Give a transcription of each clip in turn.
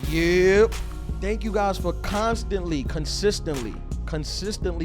Yep. Thank you guys for consistently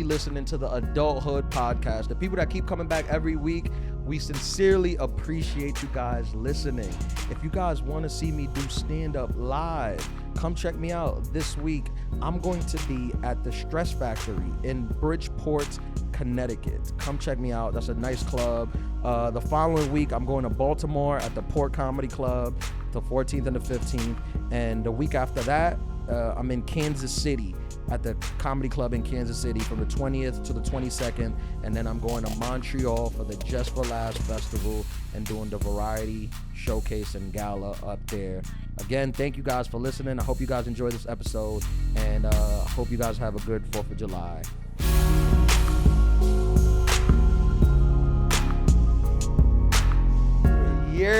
listening to the Adulthood podcast. The people that keep coming back every week, we sincerely appreciate you guys listening. If you guys want to see me do stand-up live, come check me out this week. I'm going to be at the Stress Factory in Bridgeport, Connecticut. Come check me out. That's a nice club. The following week, I'm going to Baltimore at the Port Comedy Club, the 14th and the 15th. And the week after that, I'm in Kansas City at the Comedy Club in Kansas City from the 20th to the 22nd. And then I'm going to Montreal for the Just for Laughs Festival and doing the Variety Showcase and Gala up there. Again, thank you guys for listening. I hope you guys enjoy this episode, and hope you guys have a good 4th of July. Yeah.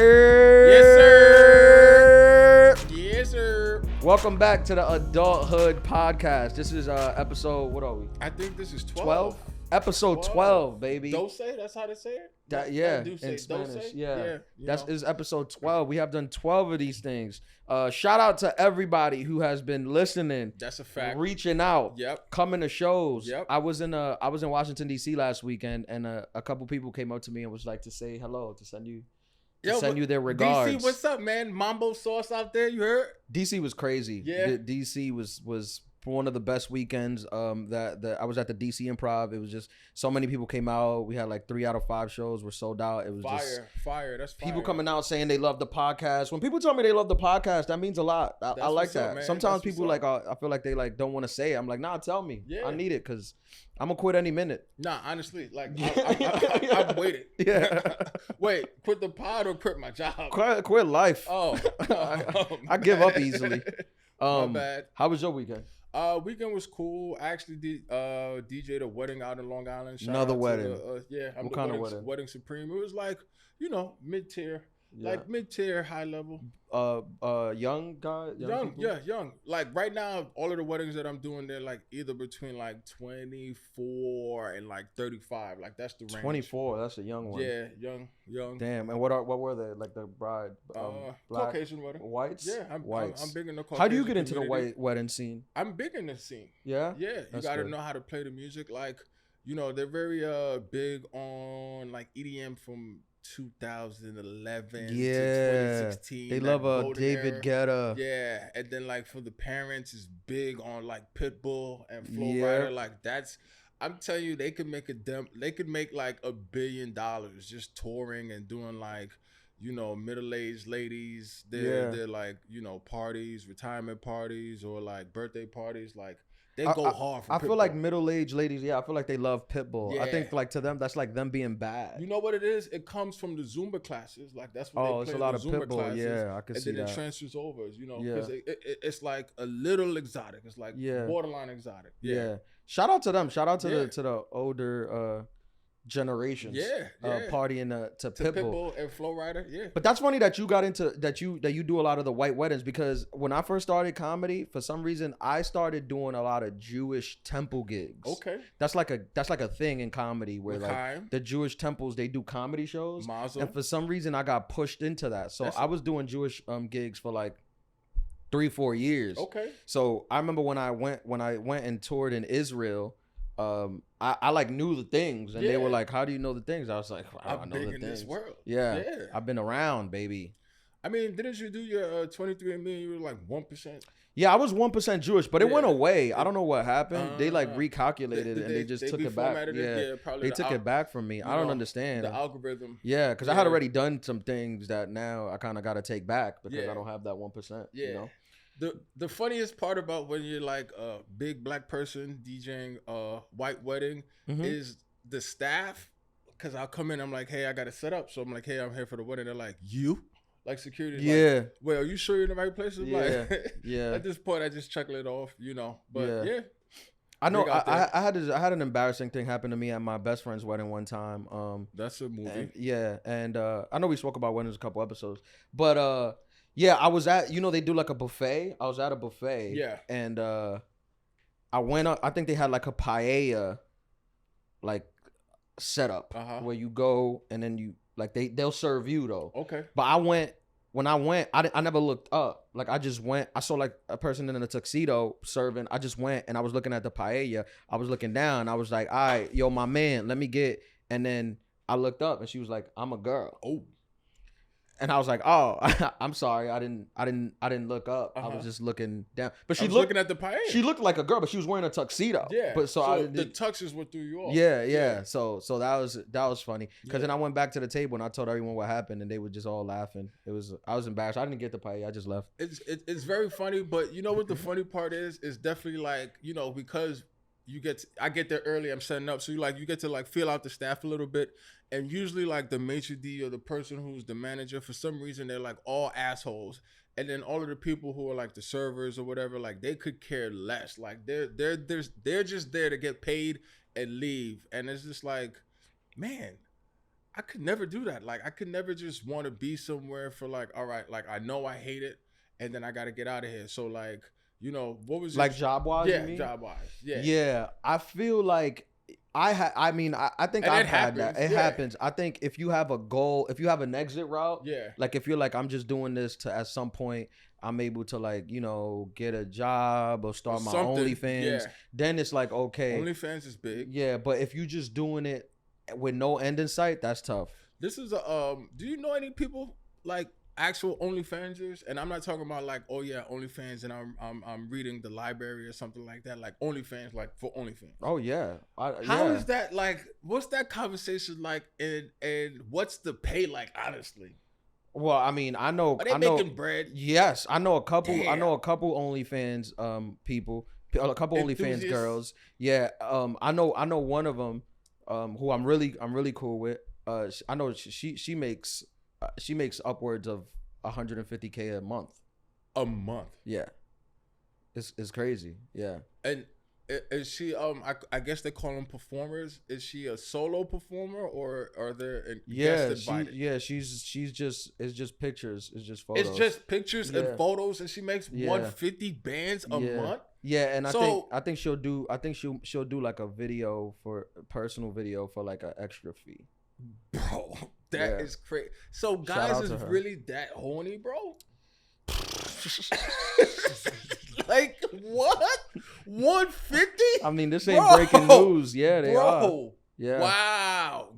Yes, sir. Yes, sir. Welcome back to the Adulthood podcast. This is episode, what are we? I think this is 12? Episode 12, baby. Dose, that's how they say it? Yeah, in Spanish. Dose? Yeah. That is episode 12. We have done 12 of these things. Shout out to everybody who has been listening. That's a fact. Reaching out. Yep. Coming to shows. Yep. I was in Washington D.C. last weekend, and a couple people came up to me and was like to say hello, to send you their regards. DC, what's up, man? Mambo sauce out there, you heard? DC was crazy. Yeah. DC was one of the best weekends. That I was at the DC Improv. It was just so many people came out. We had like 3 out of 5 shows were sold out. It was fire. That's fire. People coming out saying they love the podcast. When people tell me they love the podcast, that means a lot. I like that. Up, sometimes people I feel like they like don't want to say it. I'm like, nah, tell me. Yeah. I need it because I'm gonna quit any minute. Nah, honestly, like I've waited. Yeah. Wait, quit the pod or quit my job? Quit life. Oh, I give up easily. My bad. How was your weekend? Weekend was cool. I actually did DJ'd a wedding out in Long Island. Another wedding. I'm what the kind wedding, of wedding? Wedding Supreme. It was like, mid-tier. Yeah. Like mid-tier, high level. Young guy? Young. Like right now, all of the weddings that I'm doing, they're like either between like 24 and like 35. Like that's the range. 24, that's a young one. Yeah, young. Damn, and what were they? Like the bride? Black, Caucasian wedding. Whites? Yeah, I'm big in the Caucasian How do you get into community. the white wedding scene? I'm big in the scene. Yeah? Yeah, you That's got to good. know how to play the music. Like, they're very big on like EDM from 2011 to 2016. They that love golden David era. Guetta. Yeah, and then like for the parents, it's big on like Pitbull and Flo Yeah. Rida. Like that's, I'm telling you, they could make like $1 billion just touring and doing like, middle-aged ladies. They're like, parties, retirement parties, or like birthday parties. Like they go hard for I Pitbull. feel like middle-aged ladies, I feel like they love Pitbull. I Yeah. think like to them, that's like them being bad. You know what it is? It comes from the Zumba classes. Like that's what they play. It's a lot of the Zumba Pitbull. classes, Yeah, I can see and then that. it transfers over. Yeah. Because it's like a little exotic. It's like borderline exotic. Yeah. Shout out to them. Shout out to Yeah. the older generations. Yeah. Partying to Pitbull. And Flo Rida. Yeah. But that's funny that you got into that you do a lot of the white weddings, because when I first started comedy, for some reason I started doing a lot of Jewish temple gigs. Okay. That's like a thing in comedy where like L'chaim. the Jewish temples, they do comedy shows. Mazel. And for some reason I got pushed into that. So I was doing Jewish gigs for like 3-4 years. Okay. So I remember when I went and toured in Israel, I like knew the things, and they were like, "How do you know the things?" I was like, "I know the things." This world. Yeah, I've been around, baby. I mean, didn't you do your 23andMe? You were like 1%. Yeah, I was 1% Jewish, but it went away. I don't know what happened. They like recalculated it and they just took it back. Probably they took it back from me. I don't understand the algorithm. Yeah, because I had already done some things that now I kind of got to take back because I don't have that 1%. Yeah. You know? The funniest part about when you're like a big black person DJing a white wedding is the staff. Because I'll come in, I'm like, hey, I got to set up. So I'm like, hey, I'm here for the wedding. They're like, you? Like security. Yeah. Like, well, are you sure you're in the right place? I'm like, yeah. At this point, I just chuckle it off, But yeah. I know. I had an embarrassing thing happen to me at my best friend's wedding one time. That's a movie. And I know we spoke about weddings a couple episodes, but yeah, I was at, they do like a buffet. I was at a buffet. Yeah. And I went up. I think they had like a paella, like setup where you go and then you like they'll serve you though. Okay. But I went when I went, I never looked up. Like I just went. I saw like a person in a tuxedo serving. I just went and I was looking at the paella. I was looking down. I was like, all right, yo, my man, let me get. And then I looked up and she was like, I'm a girl. Oh. And I was like, oh, I'm sorry. I didn't look up. I was just looking down. But she looked looking at the paella. She looked like a girl, but she was wearing a tuxedo. Yeah. But so the tux is what threw you off. Yeah. So that was funny. Because then I went back to the table and I told everyone what happened and they were just all laughing. I was embarrassed. I didn't get the paella. I just left. It's very funny, but you know what the funny part is? It's definitely like, you know, because I get there early, I'm setting up, so you get to like feel out the staff a little bit, and usually like the maitre d' or the person who's the manager, for some reason they're like all assholes, and then all of the people who are like the servers or whatever, like they could care less, like they're just there to get paid and leave, and it's just like, man, I could never do that. Like I could never just want to be somewhere for like, all right, like I know I hate it, and then I got to get out of here. So like, you know, what was like job wise? Yeah, job wise. Yeah. Yeah, I feel like I think I've had that. It happens. I think if you have a goal, if you have an exit route, like if you're like, I'm just doing this to at some point I'm able to like, you know, get a job or start my OnlyFans, then it's like, okay. OnlyFans is big. Yeah, but if you just doing it with no end in sight, that's tough. This is do you know any people like actual OnlyFansers? And I'm not talking about like, oh yeah, OnlyFans and I'm reading the library or something like that, like OnlyFans, like for OnlyFans. Oh yeah. How is that like, what's that conversation like, and what's the pay like, honestly? Well, I mean, I know Are they making bread? Yes, I know a couple. Damn. I know a couple OnlyFans people, a couple OnlyFans girls. Yeah, I know one of them who I'm really cool with. I know she makes upwards of $150K a month. A month. Yeah. It's crazy. Yeah. And is she I guess they call them performers. Is she a solo performer or are there guests invited? She's just, it's just pictures. It's just photos. It's just pictures and photos, and she makes 150 bands a month. Yeah, and I think she'll do like a personal video for like an extra fee. Bro, that is crazy. So guys is really that horny, bro? Like what? 150? I mean, this ain't breaking news. Yeah, they are. Yeah. Wow.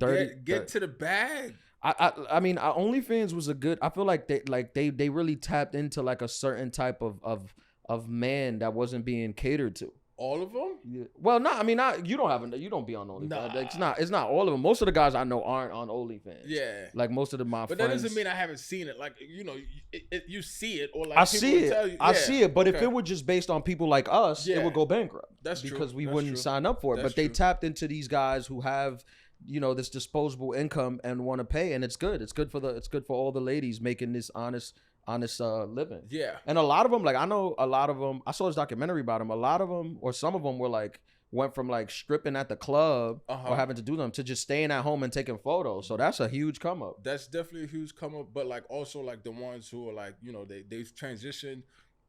Get to the bag. I mean, OnlyFans was a good. I feel like they really tapped into like a certain type of man that wasn't being catered to. All of them? Yeah. Well, no, I mean, you don't be on OnlyFans. Nah. It's not all of them. Most of the guys I know aren't on OnlyFans. Yeah. Like most of my friends. But that doesn't mean I haven't seen it. Like, you know, you see it, or like I see it. Tell you, I see it. But if it were just based on people like us, it would go bankrupt. That's true. Because we wouldn't sign up for it. But they tapped into these guys who have, you know, this disposable income and want to pay, and it's good. It's good for all the ladies making this honest living. Yeah. And a lot of them, like I know a lot of them, I saw this documentary about them. A lot of them, or some of them were like, went from like stripping at the club or having to do them to just staying at home and taking photos. So that's a huge come up. That's definitely a huge come up. But like also like the ones who are like, you know, they've transitioned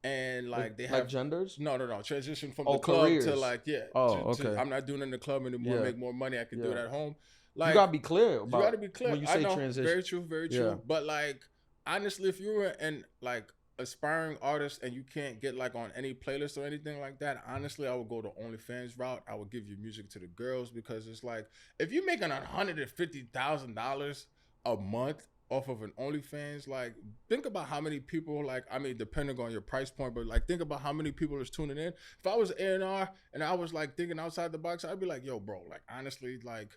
and like they have like genders. No. Transition from the club careers. To like I'm not doing it in the club anymore. Make more money. I can do it at home. Like you gotta be clear. You gotta be clear. When you say I know, transition. Very true. Yeah. But like honestly, if you were an like aspiring artist and you can't get like on any playlist or anything like that, honestly, I would go the OnlyFans route. I would give your music to the girls, because it's like, if you're making $150,000 a month off of an OnlyFans, like think about how many people, like, I mean, depending on your price point, but like think about how many people is tuning in. If I was A&R and I was like thinking outside the box, I'd be like, yo, bro, like honestly, like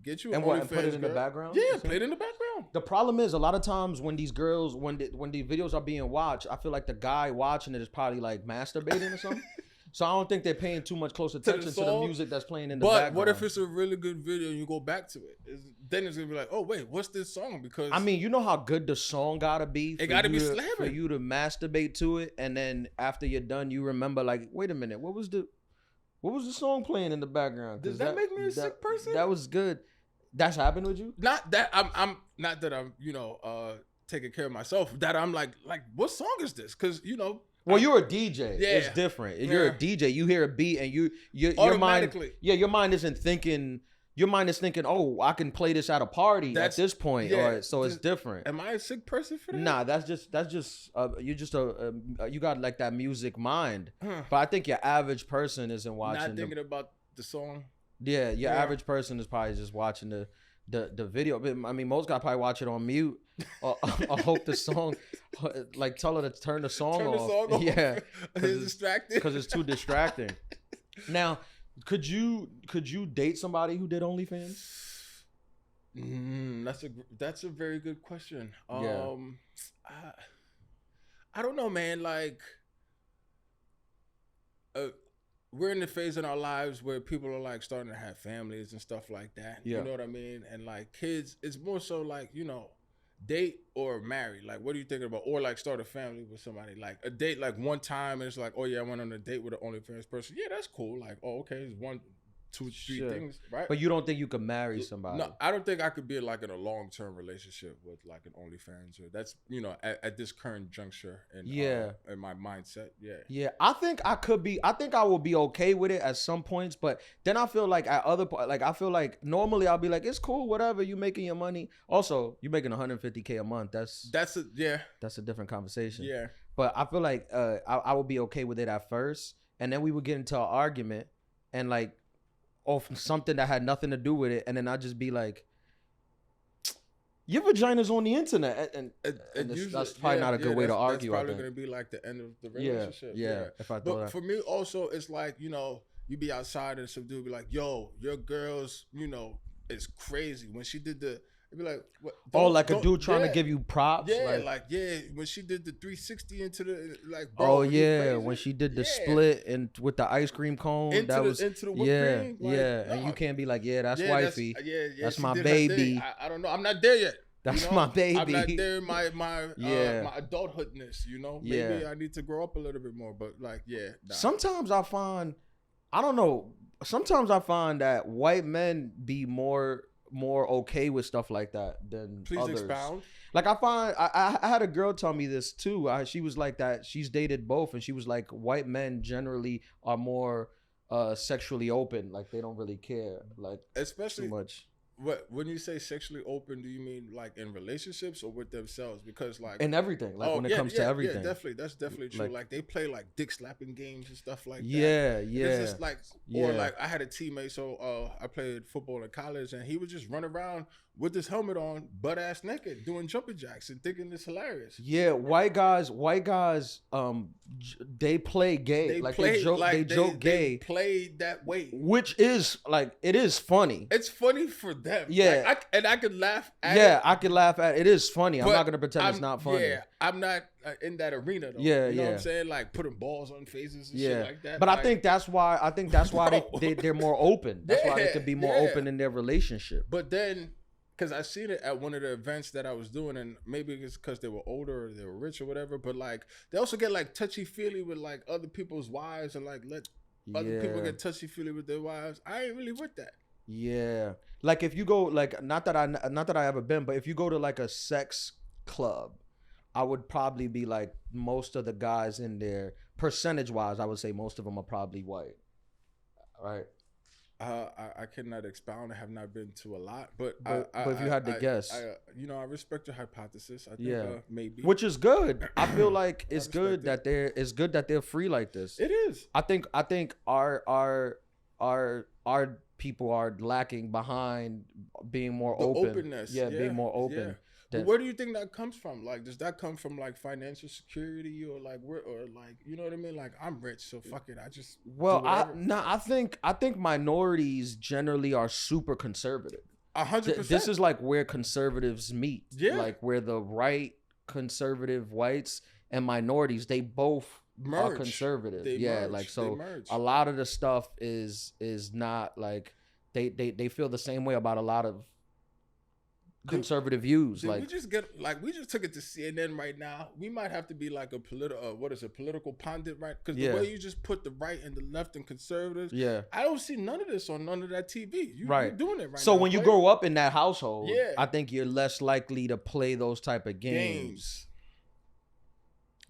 get you an OnlyFans, put it in the background? Yeah, play it in the background. The problem is a lot of times when these girls, when these videos are being watched, I feel like the guy watching it is probably like masturbating or something. So I don't think they're paying too much close attention to the music that's playing in the background. But what if it's a really good video and you go back to it? Then it's gonna be like, oh wait, what's this song? Because I mean, you know how good the song gotta be. It gotta be slamming for you to masturbate to it, and then after you're done, you remember like, wait a minute, what was the song playing in the background? Does that make me a sick person? That was good. That's happened with you? Not that I'm not that I'm, you know, taking care of myself. That I'm like what song is this? Because you know. Well, you're a DJ. Yeah. It's different. You're a DJ. You hear a beat and your mind. Yeah, your mind isn't thinking your mind is thinking, oh, I can play this at a party at this point, or so it's different. Am I a sick person for that? Nah, that's just you just you got like that music mind. But I think your average person isn't watching. Not thinking about the song. Yeah, your average person is probably just watching the video. I mean, most guys probably watch it on mute. Or hope the song, like tell her to turn the song off. Yeah, it's distracting because it's too distracting. Now, could you date somebody who did OnlyFans? That's a very good question. Yeah. I don't know, man. Like, we're in the phase in our lives where people are like starting to have families and stuff like that. Yeah. You know what I mean? And like kids, it's more so like, you know, date or marry. Like, what are you thinking about? Or like start a family with somebody. Like a date, like one time, and it's like, oh yeah, I went on a date with an OnlyFans person. Yeah, that's cool. Like, oh okay, it's 1, 2, 3 things, right? But you don't think you could marry somebody? No, I don't think I could be like in a long-term relationship with like an OnlyFans. Or that's, you know, at this current juncture and in my mindset. Yeah. I think I could be. I think I will be okay with it at some points, but then I feel like at other like I feel like normally I'll be like, it's cool, whatever. You making your money. Also, you making $150K a month. That's a different conversation. Yeah. But I feel like I would be okay with it at first, and then we would get into an argument, and like, or something that had nothing to do with it, and then I'd just be like, your vagina's on the internet, and that's probably not a good way to argue. That's probably going to be like the end of the relationship. Yeah. If I thought but that. For me also, it's like, you know, you be outside and some dude be like, yo, your girl's, you know, is crazy. When she did the, it'd be like, what? Like a dude trying to give you props. Yeah, when she did the 360 into the, like, bro, oh yeah, when she did the split and with the ice cream cone, into the whipped cream. Like, and you can't be like, that's wifey. That's my did baby. I don't know. I'm not there yet. That's my baby. I'm not there in my my adulthoodness, you know? Maybe I need to grow up a little bit more, but like, nah. Sometimes I find, I don't know, sometimes I find that white men be more okay with stuff like that than Please others. Expound. Like I find, I had a girl tell me this too. She was like that. She's dated both, and she was like, white men generally are more sexually open. Like they don't really care, like especially too much. When you say sexually open, do you mean like in relationships or with themselves? Because like in everything, like when it comes to everything. Yeah, definitely, that's definitely true. Like they play like dick slapping games and stuff like that. Yeah. It's just like, or like I had a teammate, so I played football in college, and he would just run around with his helmet on, butt ass naked, doing jumping jacks and thinking it's hilarious. Yeah, white guys, they play gay. They joke gay. They play that way, which is like, it is funny. It's funny for them. Yeah, like, I could laugh at it. Yeah, I could laugh at it. It is funny. I'm not gonna pretend it's not funny. Yeah, I'm not in that arena though. Yeah, you know what I'm saying? Like putting balls on faces and shit like that. But like, I think that's why they're more open. That's why they could be more open in their relationship. But then, because I seen it at one of the events that I was doing, and maybe it's because they were older or they were rich or whatever, but like they also get like touchy-feely with like other people's wives, and like let other people get touchy-feely with their wives. I ain't really with that. Yeah. Like if you go, like, not that I ever been, but if you go to like a sex club, I would probably be like, most of the guys in there, percentage-wise, I would say most of them are probably white. Right? I cannot expound. I have not been to a lot, but if you had to guess, I respect your hypothesis. I think maybe, which is good. I feel like it's good that they're free like this. It is. I think our people are lacking behind being more open. Openness. Yeah, being more open. Yeah. But where do you think that comes from? Like, does that come from like financial security or like you know what I mean? Like, I'm rich, so fuck it. I just I think minorities generally are super conservative. 100%. This is like where conservatives meet. Yeah. Like where the right conservative whites and minorities, they both are conservative. A lot of the stuff is not like they feel the same way about a lot of conservative views. Like we just took it to CNN right now. We might have to be like a political pundit, right? Because the way you just put the right and the left and conservatives, I don't see none of this on none of that TV. You're doing it right so now. When you grow up in that household, I think you're less likely to play those type of games.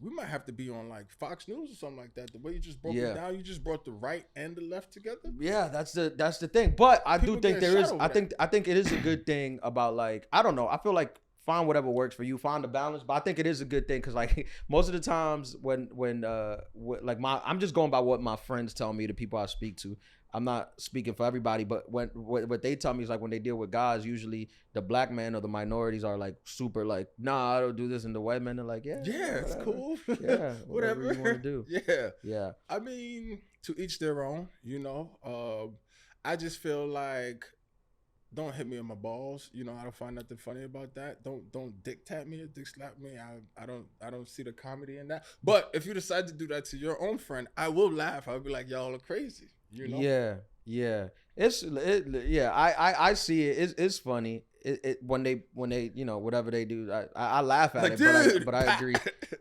we might have to be on like Fox News or something like that. The way you just broke it down, you just brought the right and the left together. Yeah, that's the thing. But I People do think get there is. shot over I think it is a good thing about like, I don't know. I feel like find whatever works for you, find the balance. But I think it is a good thing because like most of the times when like I'm just going by what my friends tell me, the people I speak to. I'm not speaking for everybody, but what they tell me is like when they deal with guys, usually the black men or the minorities are like super like, nah, I don't do this, and the white men are like, yeah, it's cool. Yeah, whatever you want to do. Yeah. I mean, to each their own. You know, I just feel like, don't hit me in my balls. You know, I don't find nothing funny about that. Don't dick tap me or dick slap me. I don't see the comedy in that. But if you decide to do that to your own friend, I will laugh. I'll be like, y'all are crazy. You know? Yeah. I see it. It's funny. When they you know whatever they do, I laugh at like, it, dude, but I agree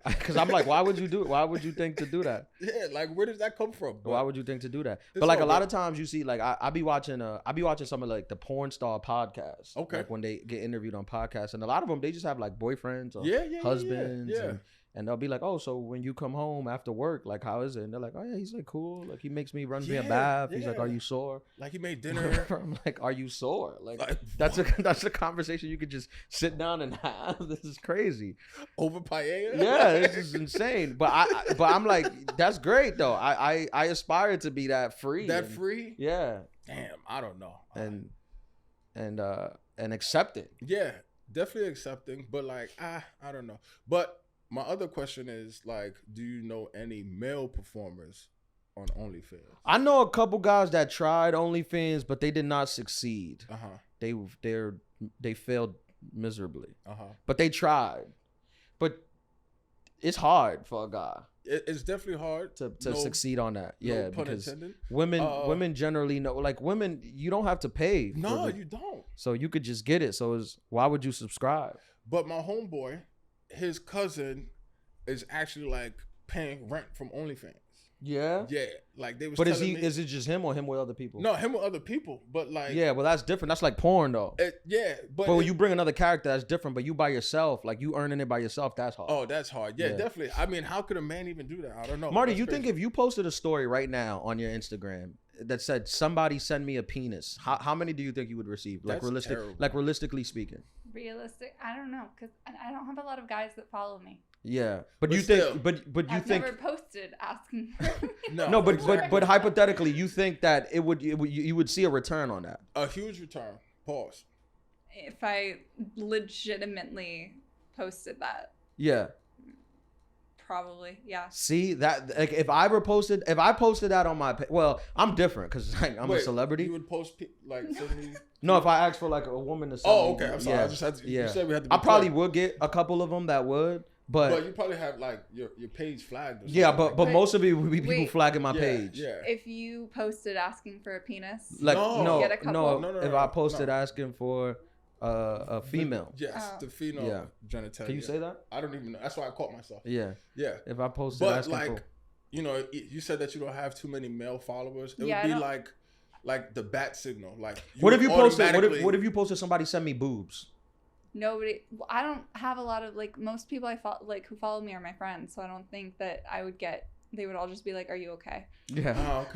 because I'm like, why would you do it? Why would you think to do that? Yeah, like where does that come from? But why would you think to do that? But like a lot of times you see like I be watching some of like the porn star podcasts. Okay. Like when they get interviewed on podcasts, and a lot of them they just have like boyfriends or husbands. Yeah. And they'll be like, oh, so when you come home after work, like, how is it? And they're like, oh, yeah, he's like, cool. Like, he makes me run me a bath. He's like, are you sore? Like, he made dinner. I'm like, are you sore? Like that's a conversation you could just sit down and have. This is crazy. Over paella? Yeah, this is insane. But I'm like, that's great, though. I aspire to be that free. Free? Yeah. Damn, I don't know. And accepting. Yeah, definitely accepting. But, like, I don't know. But my other question is, like, do you know any male performers on OnlyFans? I know a couple guys that tried OnlyFans, but they did not succeed. They failed miserably. But they tried. But it's hard for a guy. It's definitely hard to succeed on that. Yeah, no pun because intended. Women generally know. Like women, you don't have to pay. No, you don't. So you could just get it. So why would you subscribe? But my homeboy, his cousin is actually like paying rent from OnlyFans. Yeah. Yeah. Like they was. But is it just him or him with other people? No, him with other people. But like. Yeah, well that's different. That's like porn though. But when you bring another character, that's different. But you by yourself, like you earning it by yourself, that's hard. Oh, that's hard. Yeah, definitely. I mean, how could a man even do that? I don't know. Marty, you think if you posted a story right now on your Instagram that said somebody send me a penis, how many do you think you would receive? Like realistically speaking. Realistic? I don't know, because I don't have a lot of guys that follow me. Yeah, but you think, but you I've think never posted asking for no, but hypothetically, you think that you would see a return on that? A huge return. Pause. If I legitimately posted that. Yeah. Probably, yeah. See that? Like, if I posted that on my well, I'm different because like, I'm a celebrity. You would post like suddenly. No, if I asked for like a woman to send okay. I'm sorry. Yeah. I just had to. You said we had to. I probably would get a couple of them that would, but you probably have like your page flagged. Yeah, but most of it would be people flagging my page. Yeah. If you posted asking for a penis, like no. If I posted asking for a female. Yes, the female genitalia. Can you say that? I don't even know. That's why I caught myself. Yeah. If I posted asking for, you know, you said that you don't have too many male followers. It would be like the bat signal. Like what if you posted? What if you posted somebody send me boobs? Nobody. I don't have a lot of like most people I follow who follow me are my friends, so I don't think that I would get. They would all just be like, "Are you okay?" Yeah. Oh,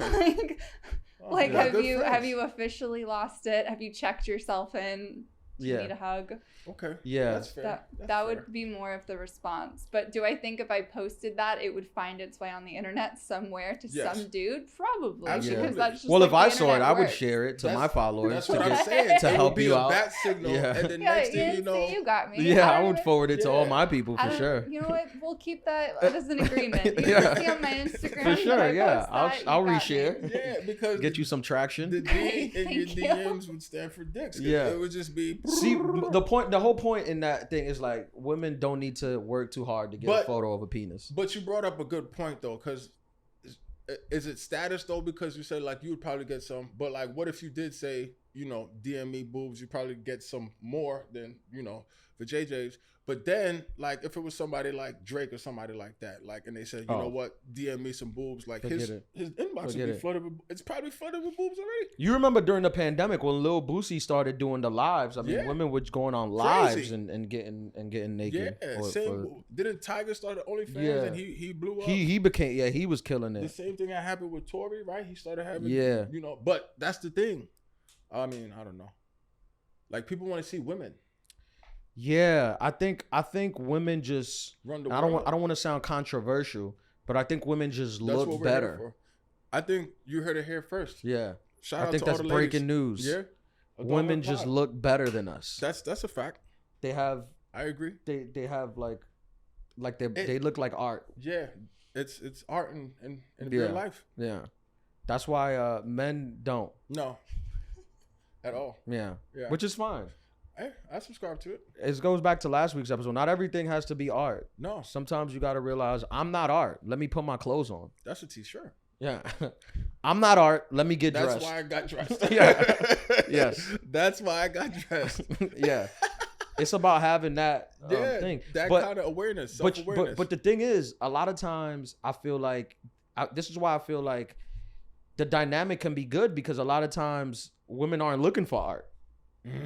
okay. Have you officially lost it? Have you checked yourself in? Do you need a hug? Okay. Yeah. That's fair. That would be more of the response. But do I think if I posted that, it would find its way on the internet somewhere to some dude? Probably. Absolutely. Because that's just well, if I saw it, I would share it to my followers. That's what I'm saying. To help you out. Bat signal, and then next thing you know, you got me. Yeah, I would forward it to all my people for sure. You know what? We'll keep that as an agreement. You can see on my Instagram. For sure, yeah. I'll reshare. Yeah, because get you some traction. The D in your DMs would stand for dicks. Yeah, it would just be. See, the whole point in that thing is like women don't need to work too hard to get a photo of a penis. But you brought up a good point though, because is it status though? Because you said like you would probably get some, but like what if you did say you know, DM me boobs, you probably get some more than, you know, for JJ's. But then, like, if it was somebody like Drake or somebody like that, like, and they said, you know what, DM me some boobs, like his inbox would be flooded with, it's probably flooded with boobs already. You remember during the pandemic when Lil Boosie started doing the lives? I mean, women were going on lives and getting naked. Yeah, didn't Tiger start at OnlyFans and he blew up? He became, he was killing it. The same thing that happened with Tory, right? He started having, you know, but that's the thing. I mean, I don't know. Like, people want to see women. Yeah, I think women just run the world. I don't want to sound controversial, but I think women just look better. I think you heard it here first. Yeah. Shout out I think to that's all the breaking ladies. news. Yeah. Women just look better than us. That's a fact. They have I agree. They have like they look like art. Yeah. It's art in real life. Yeah. That's why men don't. No. At all. Yeah. Which is fine. Hey, I subscribe to it. It goes back to last week's episode. Not everything has to be art. No. Sometimes you got to realize I'm not art. Let me put my clothes on. That's a t-shirt. Yeah. I'm not art. Let me get dressed. That's why I got dressed. Yeah. Yes. That's why I got dressed. Yeah. It's about having that thing. That kind of awareness, self-awareness. But the thing is, a lot of times I feel like, this is why I feel like the dynamic can be good, because a lot of times women aren't looking for art.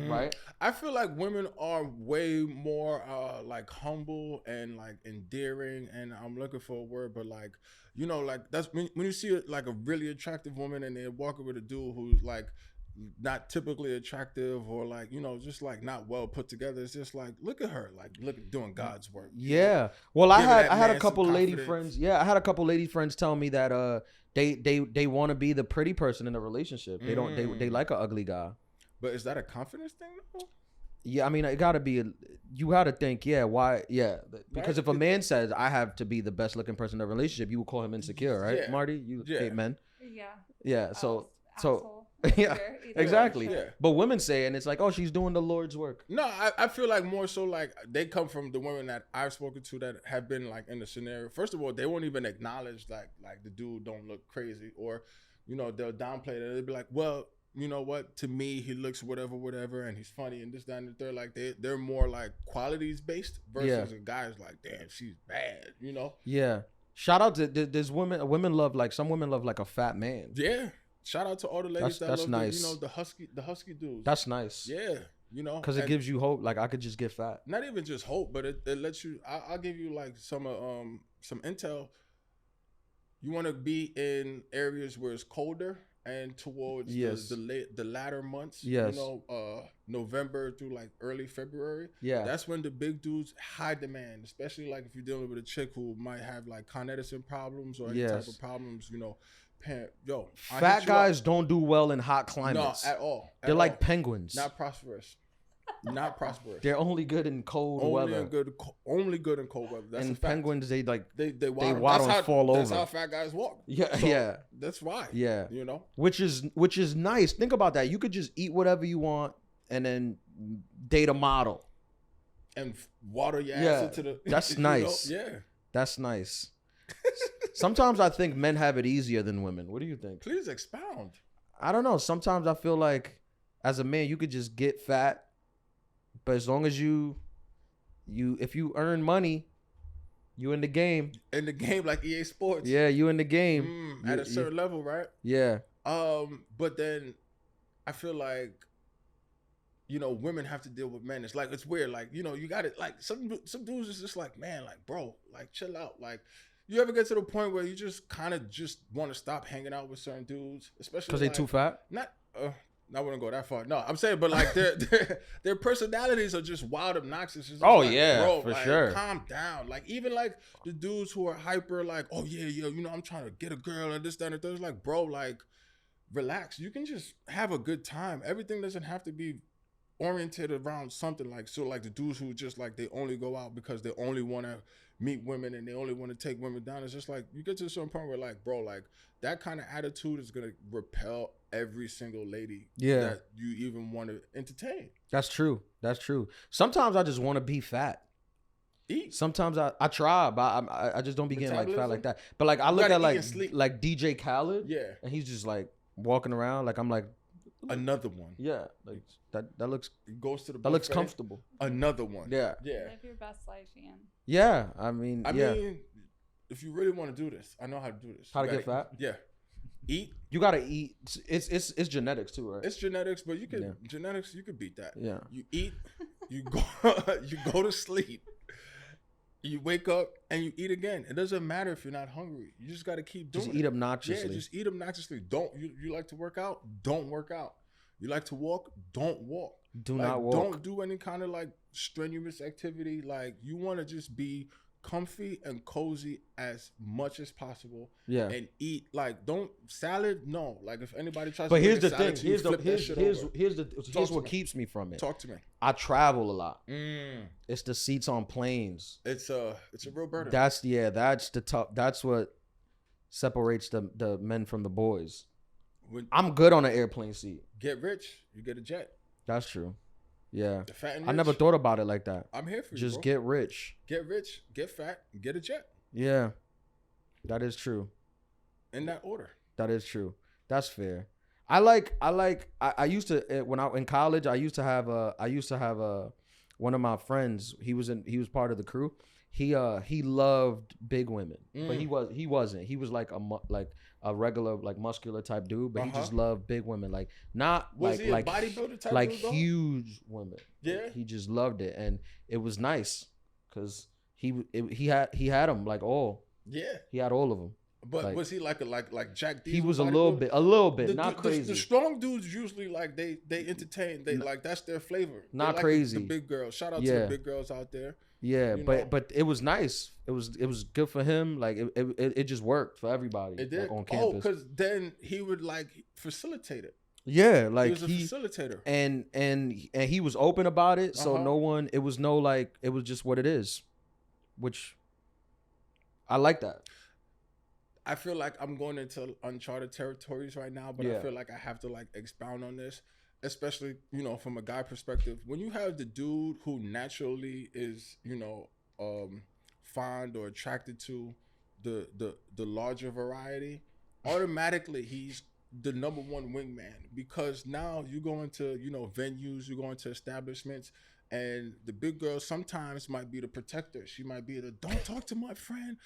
Right. I feel like women are way more like humble and like endearing, and I'm looking for a word, but like, you know, like that's when you see like a really attractive woman and they're walking with a dude who's like not typically attractive, or like, you know, just like not well put together. It's just like, look at her, like doing God's work. Yeah. Well, I had a couple lady friends. Yeah, I had a couple lady friends tell me that they want to be the pretty person in a relationship. They don't they like an ugly guy. But is that a confidence thing though? Yeah, I mean, it gotta be. You gotta think, why? Yeah, because if a man says I have to be the best looking person in a relationship, you would call him insecure, right, Marty? You hate men. Yeah. So yeah, exactly. Yeah. But women say, and it's like, oh, she's doing the Lord's work. No, I feel like more so like they come from the women that I've spoken to that have been like in the scenario. First of all, they won't even acknowledge like the dude don't look crazy, or, you know, they'll downplay it. They'll be like, well, you know what, to me he looks whatever and he's funny and this, that, and the third. Like they're more like qualities based versus a guy's like, damn, she's bad, you know. Yeah. Shout out to there's women love, like, some women love like a fat man. Yeah. Shout out to all the ladies that love nice. You know, the husky dudes. That's nice. Yeah. You know, because it gives you hope. Like, I could just get fat. Not even just hope, but it lets you. I'll give you like some intel. You want to be in areas where it's colder and towards the latter months. Yes. You know, November through like early February. Yeah. That's when the big dudes high demand, especially like if you're dealing with a chick who might have like Con Edison problems or any type of problems. You know. Fat guys don't do well in hot climates. No, at all. They're like penguins. Not prosperous. Not prosperous. They're only good in cold weather. Only good in cold weather. That's a fact. Penguins, they waddle and fall over. That's how fat guys walk. Yeah, so that's why. Yeah, you know, which is nice. Think about that. You could just eat whatever you want and then date a model and water your ass into the. That's nice. Know? Yeah, that's nice. Sometimes I think men have it easier than women. What do you think? Please expound. I don't know. Sometimes I feel like as a man, you could just get fat, but as long as if you earn money, you in the game. In the game, like EA Sports. Yeah, you in the game. At a certain level, right? Yeah. But then I feel like, you know, women have to deal with men. It's like, it's weird. Like, you know, you got it. Like some dudes is just like, man, like, bro, like, chill out. Like, you ever get to the point where you just kind of just want to stop hanging out with certain dudes, especially because they too fat? Not, I wouldn't go that far. No, I'm saying, but like their personalities are just wild, obnoxious. It's like, bro, for like, sure. Calm down. Like even like the dudes who are hyper, like, oh yeah, you know, I'm trying to get a girl and this, that, and the third. It's like, bro, like, relax. You can just have a good time. Everything doesn't have to be oriented around something. Like, so like the dudes who just like they only go out because they only want to meet women and they only want to take women down. It's just like you get to a certain point where like, bro, like that kind of attitude is gonna repel every single lady that you even want to entertain. That's true. Sometimes I just want to be fat. Eat. Sometimes I try, but I just don't be getting like fat like that. But like I look at like DJ Khaled, and he's just like walking around. Like I'm like, Another one. Yeah, like that looks. It goes to the That looks buffet. comfortable. Another one. Yeah. Live your best life, Ian. Yeah, I mean, I mean, if you really want to do this, I know how to do this. How to You get fat? Yeah. Eat. You gotta eat. It's genetics too, right? It's genetics, but you can genetics. You could beat that. Yeah. You eat. You go. You go to sleep. You wake up and you eat again. It doesn't matter if you're not hungry. You just got to keep doing it. Just eat obnoxiously. Yeah, just eat obnoxiously. Don't you like to work out? Don't work out. You like to walk? Don't walk. Do not walk. Don't do any kind of like strenuous activity. Like you want to just be comfy and cozy as much as possible. Yeah. And eat like don't salad. No. Like if anybody tries. But to here's make the a salad thing. to you, Here's what keeps me from it. Talk to me. I travel a lot. Mm. It's the seats on planes. It's a real burden. That's the tough. That's what separates the men from the boys. I'm good on an airplane seat. Get rich, you get a jet. That's true. Yeah. The fat and rich, I never thought about it like that. I'm here for you. Just bro. get rich. Get rich, get fat, get a jet. Yeah. That is true. In that order. That is true. That's fair. I used to when I in college, I used to have one of my friends, he was part of the crew. He loved big women. But he wasn't. He was like a regular like muscular type dude, but he just loved big women, like not was like he a like bodybuilder type like dude, though? huge women. Yeah. He just loved it, and it was nice because he had them like all. Yeah. He had all of them. But like, was he like Jack Diesel? He was a little bit, not crazy. The strong dudes usually like they entertain. They like that's their flavor. Not like crazy. The big girls. Shout out to the big girls out there. Yeah, but it was nice. It was good for him. Like it just worked for everybody. It did. Like, on campus. Because then he would like facilitate it. Yeah, like he was a facilitator, and he was open about it. So no one. It was no like. It was just what it is, which I like that. I feel like I'm going into uncharted territories right now, but I feel like I have to like expound on this, especially, you know, from a guy perspective. When you have the dude who naturally is, you know, fond or attracted to the larger variety, automatically he's the number one wingman, because now you go into, you know, venues, you go into establishments, and the big girl sometimes might be the protector. She might be the don't talk to my friend,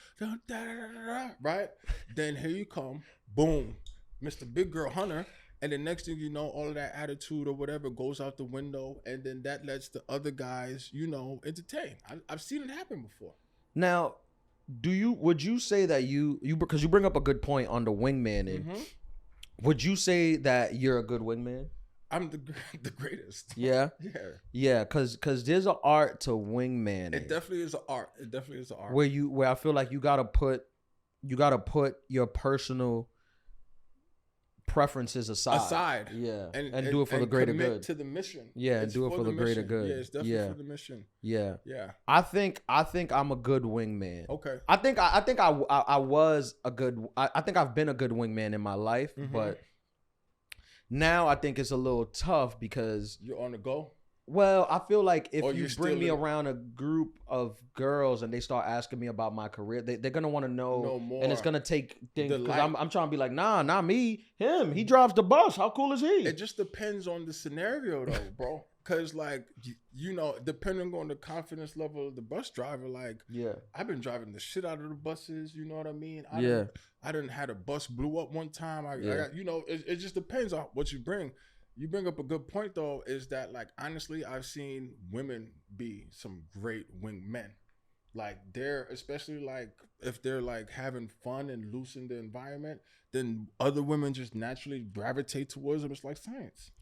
right? Then here you come, boom, Mr. Big Girl Hunter, and the next thing you know, all of that attitude or whatever goes out the window, and then that lets the other guys, you know, entertain. I've seen it happen before. Now, would you say that you because you bring up a good point on the wingman, would you say that you're a good wingman? I'm the greatest. Yeah. Yeah. Cause there's an art to wingman. It definitely is an art. Where I feel like you gotta put your personal preferences aside. Yeah. And do it for the greater good. To the mission. Yeah, and do it for the greater good. Yeah, it's definitely for the mission. Yeah. Yeah. I think I'm a good wingman. Okay. I think I was a good. I think I've been a good wingman in my life, but now I think it's a little tough because you're on the go. Well, I feel like if you bring me around a group of girls and they start asking me about my career, they're gonna want to know more, and it's gonna take things. Because I'm trying to be like, nah, not me, him. He drives the bus. How cool is he? It just depends on the scenario, though, bro. Because like you know, depending on the confidence level of the bus driver, like I've been driving the shit out of the buses. You know what I mean? I didn't had a bus blew up one time. I got, you know, it just depends on what you bring. You bring up a good point, though, is that, like, honestly, I've seen women be some great wingmen. Like, they're, especially, like, if they're, like, having fun and loose in the environment, then other women just naturally gravitate towards them. It's like science.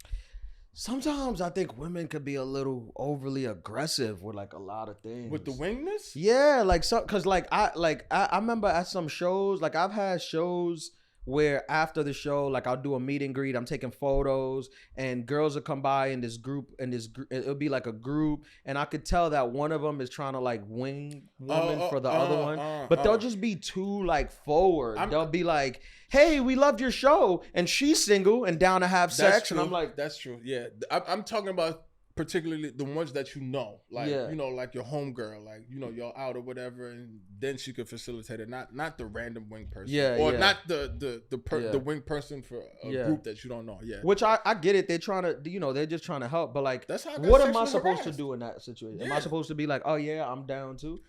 Sometimes I think women could be a little overly aggressive with, like, a lot of things. With the wingness? Yeah, like, because, I remember at some shows, like, I've had shows where after the show, like I'll do a meet and greet, I'm taking photos, and girls will come by in this group, it'll be like a group, and I could tell that one of them is trying to like wing woman for the other one, but they'll just be too like forward. They'll be like, hey, we loved your show, and she's single and down to have sex, and I'm like, that's true. Yeah, I'm talking about particularly the ones that you know, like Yeah. you know, like your homegirl, like you know, y'all out or whatever, and then she could facilitate it. Not the random wing person, or not the wing person for a group that you don't know. Yeah, which I get it. They're trying to, you know, they're just trying to help. But like, that's how. What am I supposed to do in that situation? Am I supposed to be like, oh yeah, I'm down too?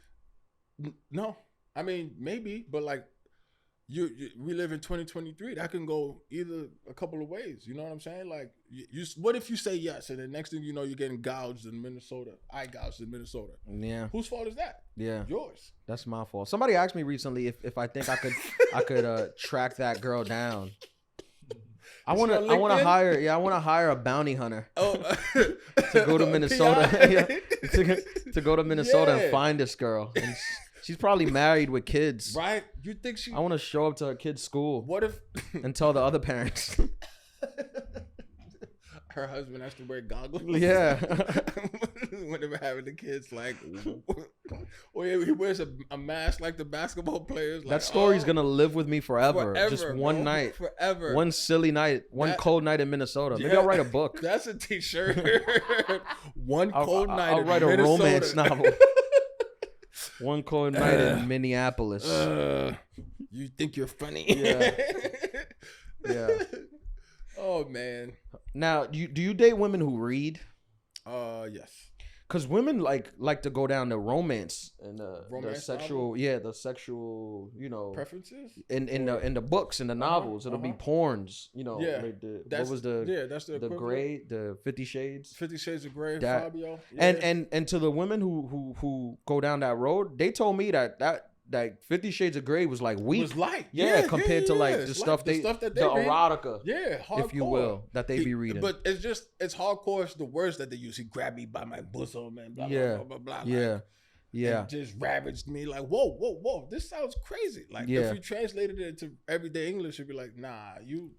No, I mean maybe, but like. We live in 2023. That can go either a couple of ways. You know what I'm saying? Like, what if you say yes, and the next thing you know, you're getting gouged in Minnesota? I gouged in Minnesota. Yeah. Whose fault is that? Yeah. Yours. That's my fault. Somebody asked me recently if I think I could track that girl down. I want to hire a bounty hunter. To go to Minnesota. to go to Minnesota and find this girl. And she's probably married with kids. Right? You think she... I want to show up to her kid's school. What if... and tell the other parents. Her husband has to wear goggles. Yeah. Whenever having the kids, like... Or he wears a mask like the basketball players. Like, that story's going to live with me forever. Just one night. Forever. One silly night. One cold night in Minnesota. Maybe I'll write a book. That's a t-shirt. One cold night I'll write a romance novel. One cold night in Minneapolis. You think you're funny? Yeah. Yeah. Oh man. Now, do you date women who read? Yes. Because women like to go down the romance and the sexual, novel? the sexual, you know, preferences in the books and the novels. It'll be porns, you know. Yeah. Like that's the gray, the 50 Shades. 50 Shades of Grey, that, Fabio. Yeah. And to the women who go down that road, they told me that 50 Shades of Grey was like weak. It was light. Compared to like the stuff that they erotica. Yeah, hardcore. If you will, that they be reading. But it's hardcore. It's the words that they use. He grabbed me by my bosom and blah, blah, blah, blah, blah. Yeah. Like, yeah. And just ravaged me like, whoa. This sounds crazy. Like if you translated it into everyday English, you'd be like, nah, you're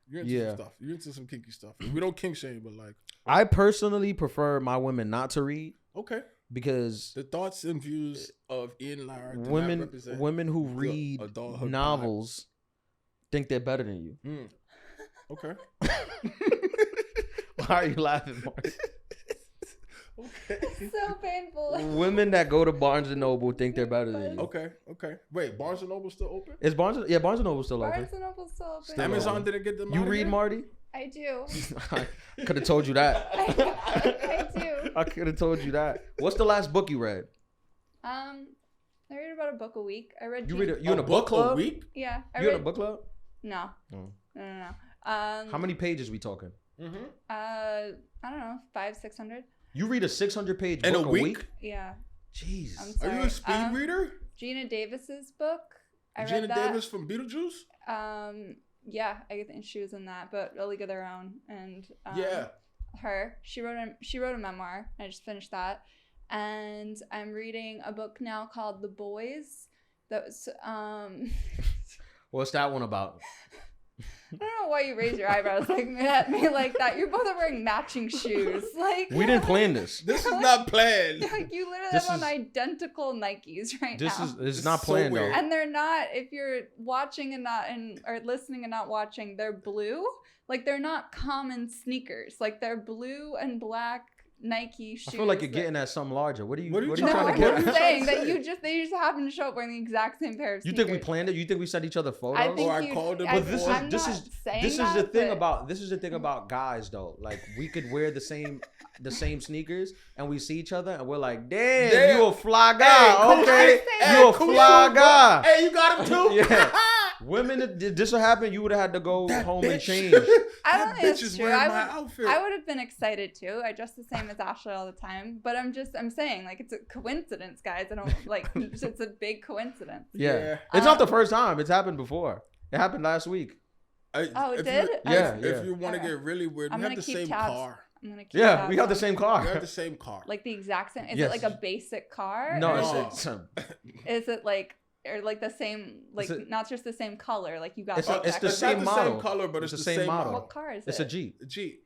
into some stuff. You're into some kinky stuff. We don't kink shame, but like. I personally prefer my women not to read. Okay. Because the thoughts and views of Ian Lara women who read novels think they're better than you. Okay. Why are you laughing, Mark? Okay. So painful. Women that go to Barnes and Noble think they're better than you. Okay. Wait, Barnes and Noble still open? Is Barnes and Noble still open? Barnes and Noble's still open. Amazon didn't get them. You read, Marty? I do. I could have told you that. I do. I could have told you that. What's the last book you read? I read about a book a week. I read. You in a book club? A week? Yeah. You in a book club? No. Oh. No. How many pages we talking? I don't know, 500-600. You read a 600-page book in a week? Yeah. Jeez. I'm sorry. Are you a speed reader? Gina Davis's book. Gina Davis from Beetlejuice? Yeah, I think she was in that, but A League of Their Own, and she wrote a memoir. I just finished that, and I'm reading a book now called The Boys. That was What's that one about? I don't know why you raise your eyebrows at me like that. You're both wearing matching shoes. Like we didn't plan this. This is not planned. Like you literally have on identical Nikes right now. This is not planned though. And they're not. If you're watching or listening and not watching, they're blue. Like they're not common sneakers. Like they're blue and black Nike shoes. I feel like you're getting at something larger. What are you trying to get at? I'm saying that they just happen to show up wearing the exact same pair of sneakers. You think we planned it? You think we sent each other photos? I called them. But this is the thing about guys though. Like we could wear the same sneakers and we see each other and we're like, damn. You a fly guy. You a fly guy. Hey, you got him too? Yeah. Women, if this would happen, you would have had to go home and change. I don't think that's true. I would have been excited too. I dress the same as Ashley all the time. But I'm saying, like, it's a coincidence, guys. I don't, like, it's a big coincidence. Yeah. It's not the first time. It's happened before. It happened last week. It did? If you want to get really weird, we have the same car. I'm gonna keep we got the same car. We have the same car. Like the exact same? Is it like a basic car? No, is it like... Or like the same, like not just the same color. Like you got. It's the same model. Same color, but it's the same model. What car is it? It's a Jeep. A Jeep.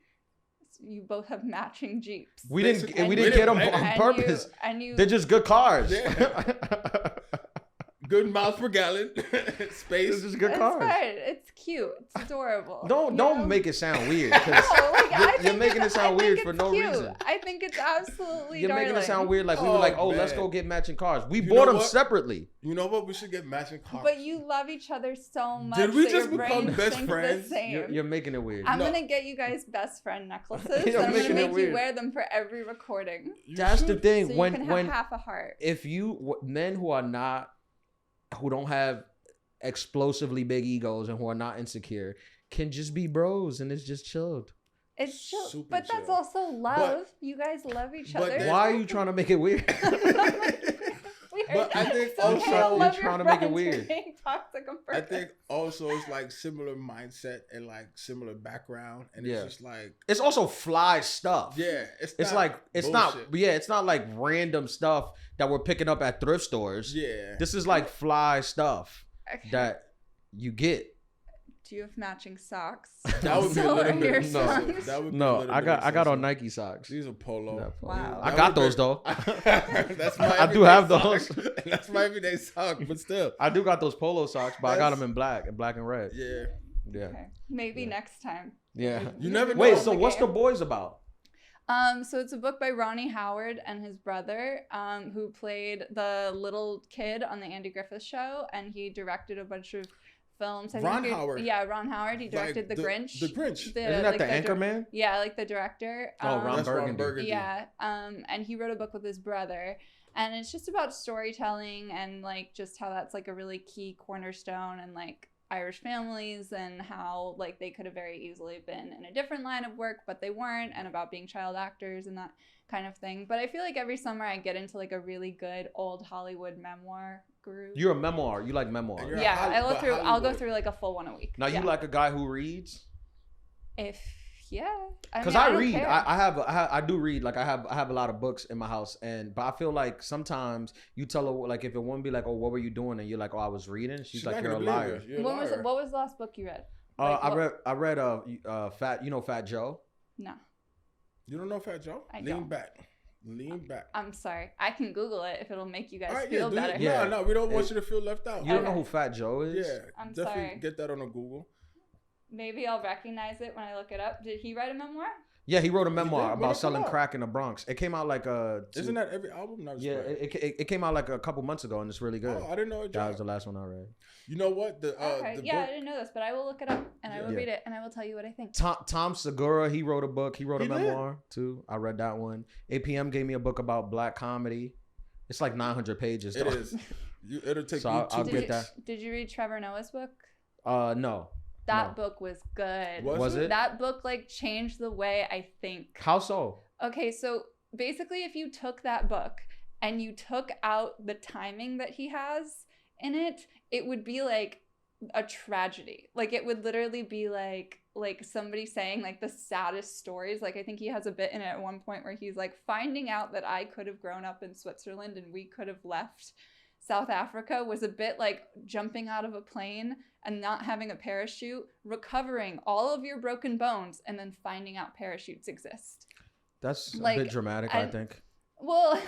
You both have matching Jeeps. We didn't get them on purpose. They're just good cars. Yeah. Good miles per gallon. Space. This is good cars. It's cute. It's adorable. Don't make it sound weird. You're making it sound weird for no reason. I think it's absolutely You're making it sound weird. Like we were like, let's go get matching cars. We You bought know them what? separately. You know what? We should get matching cars. But you love each other so much. Did we that just your become brains best think friends? The same. You're making it weird. I'm gonna get you guys best friend necklaces. You're And I'm gonna making it make you weird. wear them for every recording. That's the thing. So when you can have half a heart. if you men who don't have explosively big egos and who are not insecure can just be bros and it's just chilled. It's chill, Super but that's chill. also love. You guys love each but other. then- Why are you trying to make it weird? But I think it's okay to also- love You're your trying to make it friends. weird. You're being toxic on I purpose. think also it's like similar mindset and like similar background, and Yeah. it's just like It's also fly stuff. yeah, It's not like it's bullshit. not like random stuff that we're picking up at thrift stores. Yeah. This is like fly stuff Okay. that you get. Do you have matching socks? That would be a So little are bit your excessive. socks. That would be a No, little I bit got on excessive. Nike socks. These are polo. Yeah, Wow. I got those though. That's my I do everyday have sock. those. That's my everyday sock, but still. I do got those polo socks, but I got That's- them in black and red. Yeah. Yeah. Okay. Maybe Yeah. next time. Yeah. You never know. Wait, Wait, so what's the boys about? So it's a book by Ronnie Howard and his brother, who played the little kid on the Andy Griffith Show, and he directed a bunch of films. Ron Howard. Yeah, Ron Howard. He directed Like The Grinch. The Grinch. Isn't that the Anchorman? Yeah, like the director. Oh, Ron That's Ron Burgundy. Yeah, and he wrote a book with his brother, and it's just about storytelling and like just how that's like a really key cornerstone and like Irish families and how like they could have very easily been in a different line of work, but they weren't, and about being child actors and that kind of thing. But I feel like every summer I get into like a really good old Hollywood memoir groove. You're a memoir. You like memoir. You're- Yeah, I'll go Hollywood. through like a full one a week. Now you Yeah. like a guy who reads? Because I I don't read. care. I do read. Like I have a lot of books in my house, but I feel like sometimes you tell her like if a woman be like, "Oh, what were you doing?" and you're like, "Oh, I was reading." She's like, not "You're a gonna believe liar." you. You're a What liar. was the last book you read? Like, I read Fat. You know Fat Joe. No, You don't know Fat Joe? I Lean don't. back. Lean back. I'm sorry. I can Google it if it'll make you guys All right, feel do better. you- Yeah. No, we don't want you to feel left out. You don't know Okay. who Fat Joe is? Yeah, I'm definitely sorry. get that on a Google. Maybe I'll recognize it when I look it up. Did he write a memoir? Yeah, he wrote a memoir did? When it about come selling out? crack in the Bronx. It came out like Isn't that every album? No, yeah, it came out like a couple months ago, and it's really good. Oh, I didn't know it That was dropped. the last one I read. You know what? The Okay. Yeah, I didn't know this, but I will look it up and I will Yeah. read it and I will tell you what I think. Tom Segura, he wrote a book. He wrote a He did? memoir too. I read that one. APM gave me a book about black comedy. It's like 900 pages. It though. is. It'll take So you I'll two get weeks. that. Did you read Trevor Noah's book? No. That No. book was good. Was it? That book like changed the way I think. How so? Okay, so basically if you took that book and you took out the timing that he has in it, it would be like a tragedy. Like it would literally be like somebody saying like the saddest stories. Like I think he has a bit in it at one point where he's like, finding out that I could have grown up in Switzerland and we could have left South Africa was a bit like jumping out of a plane and not having a parachute, recovering all of your broken bones, and then finding out parachutes exist. That's Like, a bit dramatic, I and- think. Well,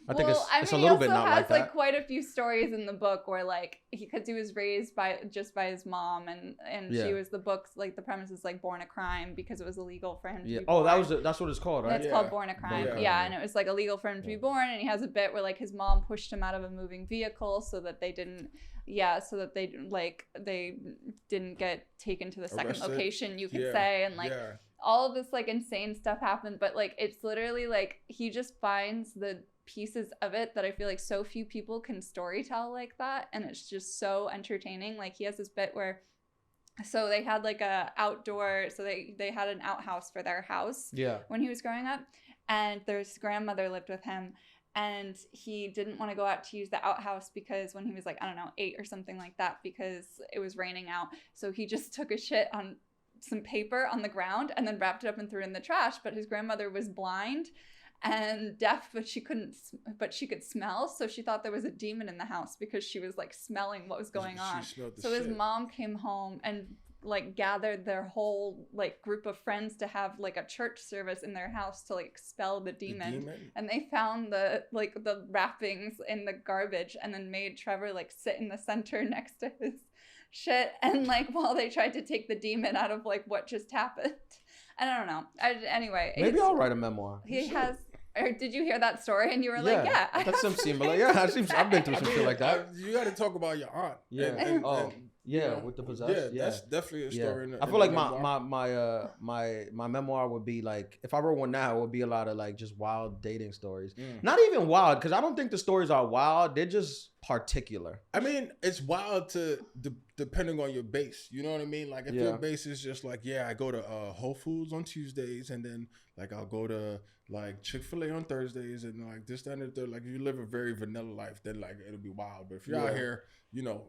I think it's a he little bit also not has like that. quite a few stories in the book where like because he was raised by his mom and Yeah. she was the book's like the premise is like born a crime because it was illegal for him to Yeah. be Oh, born. that's what it's called, right? It's Yeah. called Born a Crime. Born a Yeah, Crime, and it was like illegal for him to be Yeah. born, and he has a bit where like his mom pushed him out of a moving vehicle so that they didn't get taken to the second Arrested. location, you could Yeah. say, and like Yeah. all of this like insane stuff happened, but like it's literally like he just finds the pieces of it that I feel like so few people can storytell like that, and it's just so entertaining. Like he has this bit where so they had like a outdoor, so they had an outhouse for their house Yeah. when he was growing up, and his grandmother lived with him, and he didn't want to go out to use the outhouse because when he was like, I don't know, 8 or something like that, because it was raining out, so he just took a shit on some paper on the ground and then wrapped it up and threw it in the trash. But his grandmother was blind and deaf, but she could smell, so she thought there was a demon in the house because she was like smelling what was going on. She smelled the So his shit. mom came home and like gathered their whole like group of friends to have like a church service in their house to like expel the demon. And they found the wrappings in the garbage and then made Trevor like sit in the center next to his shit, and like while they tried to take the demon out of like what just happened. And I don't know. Anyway, maybe I'll write a memoir. He has. Or did you hear that story and you were like, yeah, that's some similar. Yeah, I've been through some shit like that. You got to talk about your aunt. Yeah. And with the possessed. Yeah, that's definitely a story. I feel like my memoir would be like, if I wrote one now, it would be a lot of like just wild dating stories. Not even wild, because I don't think the stories are wild. They're just particular. I mean, it's wild depending on your base. You know what I mean? Like if your base is just like, I go to Whole Foods on Tuesdays, and then like I'll go to like Chick-fil-A on Thursdays, and like this, that, and the third. Like if you live a very vanilla life, then like it'll be wild. But if you're out here,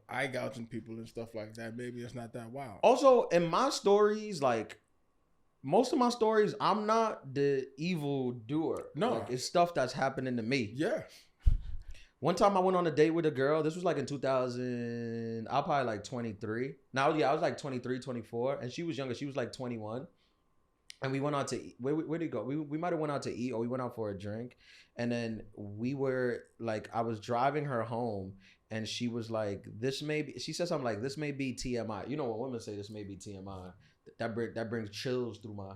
eye gouging people and stuff like that, maybe it's not that wild. Also, in my stories, like most of my stories, I'm not the evil doer. No, like, it's stuff that's happening to me. Yeah. One time I went on a date with a girl. This was like in 2000. I was probably like 23. Now, I was like 23, 24, and she was younger. She was like 21. And we went out to eat. Where did we go? We might have went out to eat, or we went out for a drink. And then we were like, I was driving her home, and she was like, she said something like, this may be TMI. You know when women say this may be TMI, that brings chills through my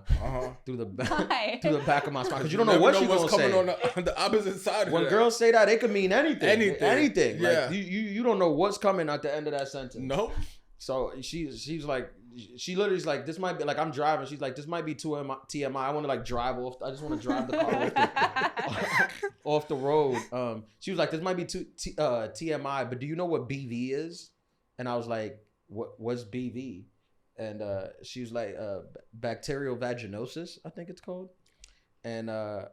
through the back of my spine, because you don't know what she's gonna say on the opposite side of when that. Girls say that, it could mean anything. Yeah. Like you don't know what's coming at the end of that sentence. Nope. So she's like, she literally is like, this might be like, I'm driving. She's like, this might be TMI. I want to like drive off. I just want to drive the car off the road. She was like, this might be TMI, but do you know what BV is? And I was like, what's BV? And she was like, bacterial vaginosis, I think it's called. And I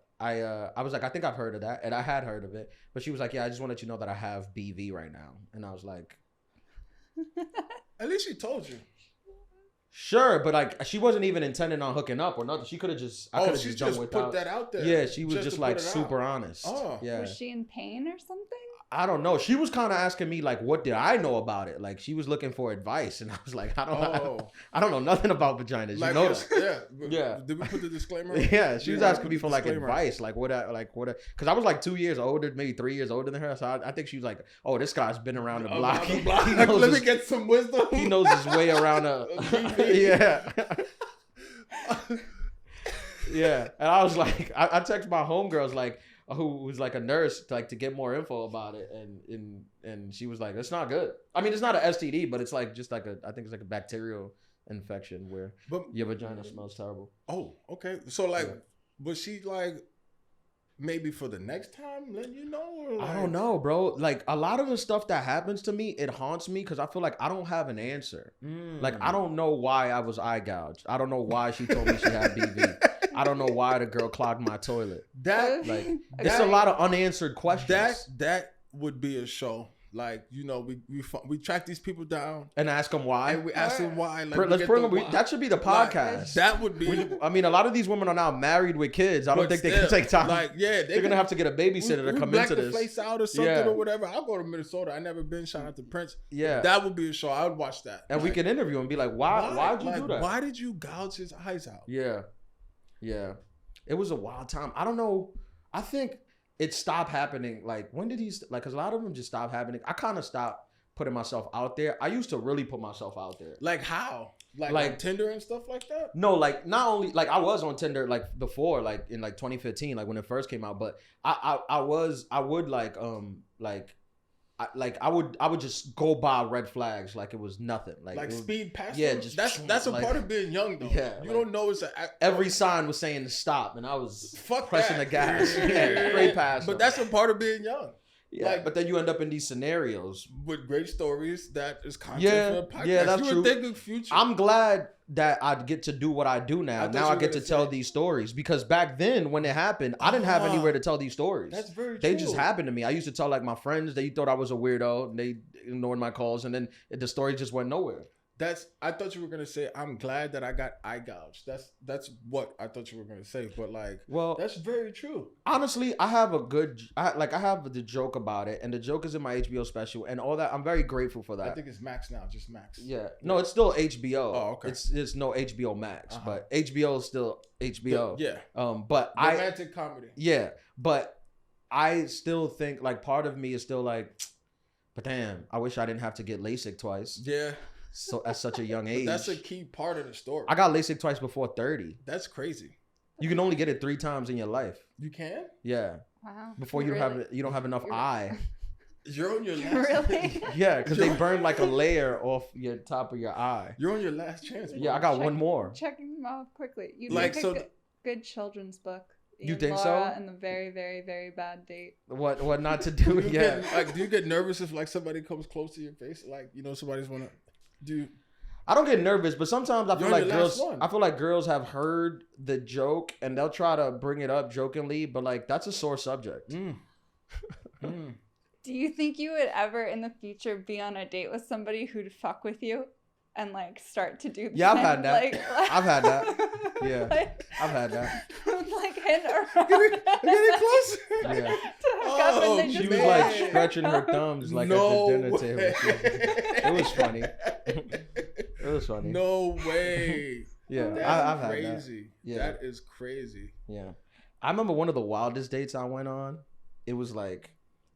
was like, I think I've heard of that, and I had heard of it. But she was like, I just want to let you know that I have BV right now. And I was like, at least she told you. Sure, but like she wasn't even intending on hooking up or nothing. She could have just. I could have just done without. Put that out there. Yeah, she was just like super honest. Oh, yeah. Was she in pain or something? I don't know. She was kind of asking me like, what did I know about it? Like she was looking for advice, and I was like, I don't know nothing about vaginas. Like, you know that? Yeah. Did we put the disclaimer? Yeah, she was asking me for like advice, like what, because I was like 2 years older, maybe 3 years older than her. So I think she was like, oh, this guy's been around the block. He knows Let me get some wisdom. He knows his way around yeah. Yeah, and I was like, I text my homegirls like, who was like a nurse, like to get more info about it, and she was like, it's not good. I mean, it's not an STD, but it's like just like I think it's like a bacterial infection where your vagina smells terrible. Oh, okay. So like, was she like, maybe for the next time letting you know? Or like... I don't know, bro. Like a lot of the stuff that happens to me, it haunts me because I feel like I don't have an answer. Like I don't know why I was eye gouged. I don't know why she told me she had BV. I don't know why the girl clogged my toilet. It's a lot of unanswered questions. That would be a show. Like, we track these people down and ask them why. And we ask them why. Like, let's bring them. That should be the podcast. Like, that would be. I mean, a lot of these women are now married with kids. I don't think they can take time. Like, they're gonna have to get a babysitter to come into this. The place out or something or whatever. I'll go to Minnesota. I never been. Shout out to Prince. Yeah, that would be a show. I would watch that. And we can interview and be like, why'd you do that? Why did you gouge his eyes out? Yeah. It was a wild time. I don't know. I think it stopped happening. Like, when did he, like, because a lot of them just stopped happening. I kind of stopped putting myself out there. I used to really put myself out there. Like how? Like on Tinder and stuff like that? No, like not only, like I was on Tinder like before, like in like 2015, like when it first came out, but I would just go by red flags like it was nothing. Like speed past. Yeah, them? just that's a part of being young though. Yeah, you don't know it's every sign was saying to stop, and I was pressing the gas. Yeah, straight past. But that's a part of being young. Yeah, but then you end up in these scenarios with great stories that is content for a podcast. Yeah, that's true. Thinking future. I'm glad that I get to do what I do now. Now I get to tell these stories, because back then when it happened, I didn't have anywhere to tell these stories. That's very true. They just happened to me. I used to tell like my friends. They thought I was a weirdo, and they ignored my calls, and then the story just went nowhere. I thought you were gonna say, I'm glad that I got eye gouged. That's what I thought you were gonna say. But like, well, that's very true. Honestly, I have I have the joke about it, and the joke is in my HBO special and all that. I'm very grateful for that. I think it's Max now, just Max. Yeah, no, it's still HBO. Oh, okay. It's no HBO Max, but HBO is still HBO. Yeah. But romantic comedy. Yeah, but I still think like part of me is still like, but damn, I wish I didn't have to get LASIK twice. Yeah. So at such a young age. That's a key part of the story. I got LASIK twice before 30. That's crazy. You can only get it 3 times in your life. You can? Yeah. Wow. Before you don't have enough eye. You're on your last. Really? Yeah, because they burn like a layer off your top of your eye. You're on your last chance. Bro. Yeah, I got one more. Checking them off quickly. You like make a good children's book. You think Lara so? And the very, very, very bad date. What not to do? Yeah. Do you get nervous if like somebody comes close to your face? Like, you know, somebody's wanna do. I don't get nervous, but sometimes I feel like girls have heard the joke and they'll try to bring it up jokingly, but like that's a sore subject. Do you think you would ever in the future be on a date with somebody who'd fuck with you and like start to do? Yeah, I've had that. I've had that. Yeah, like, I've had that. Like hint around. Getting closer. Yeah. She was like stretching her thumbs like at the dinner table. It was funny. It was funny. No way. Yeah, I've had crazy. That. Yeah. That is crazy. Yeah. I remember one of the wildest dates I went on. It was like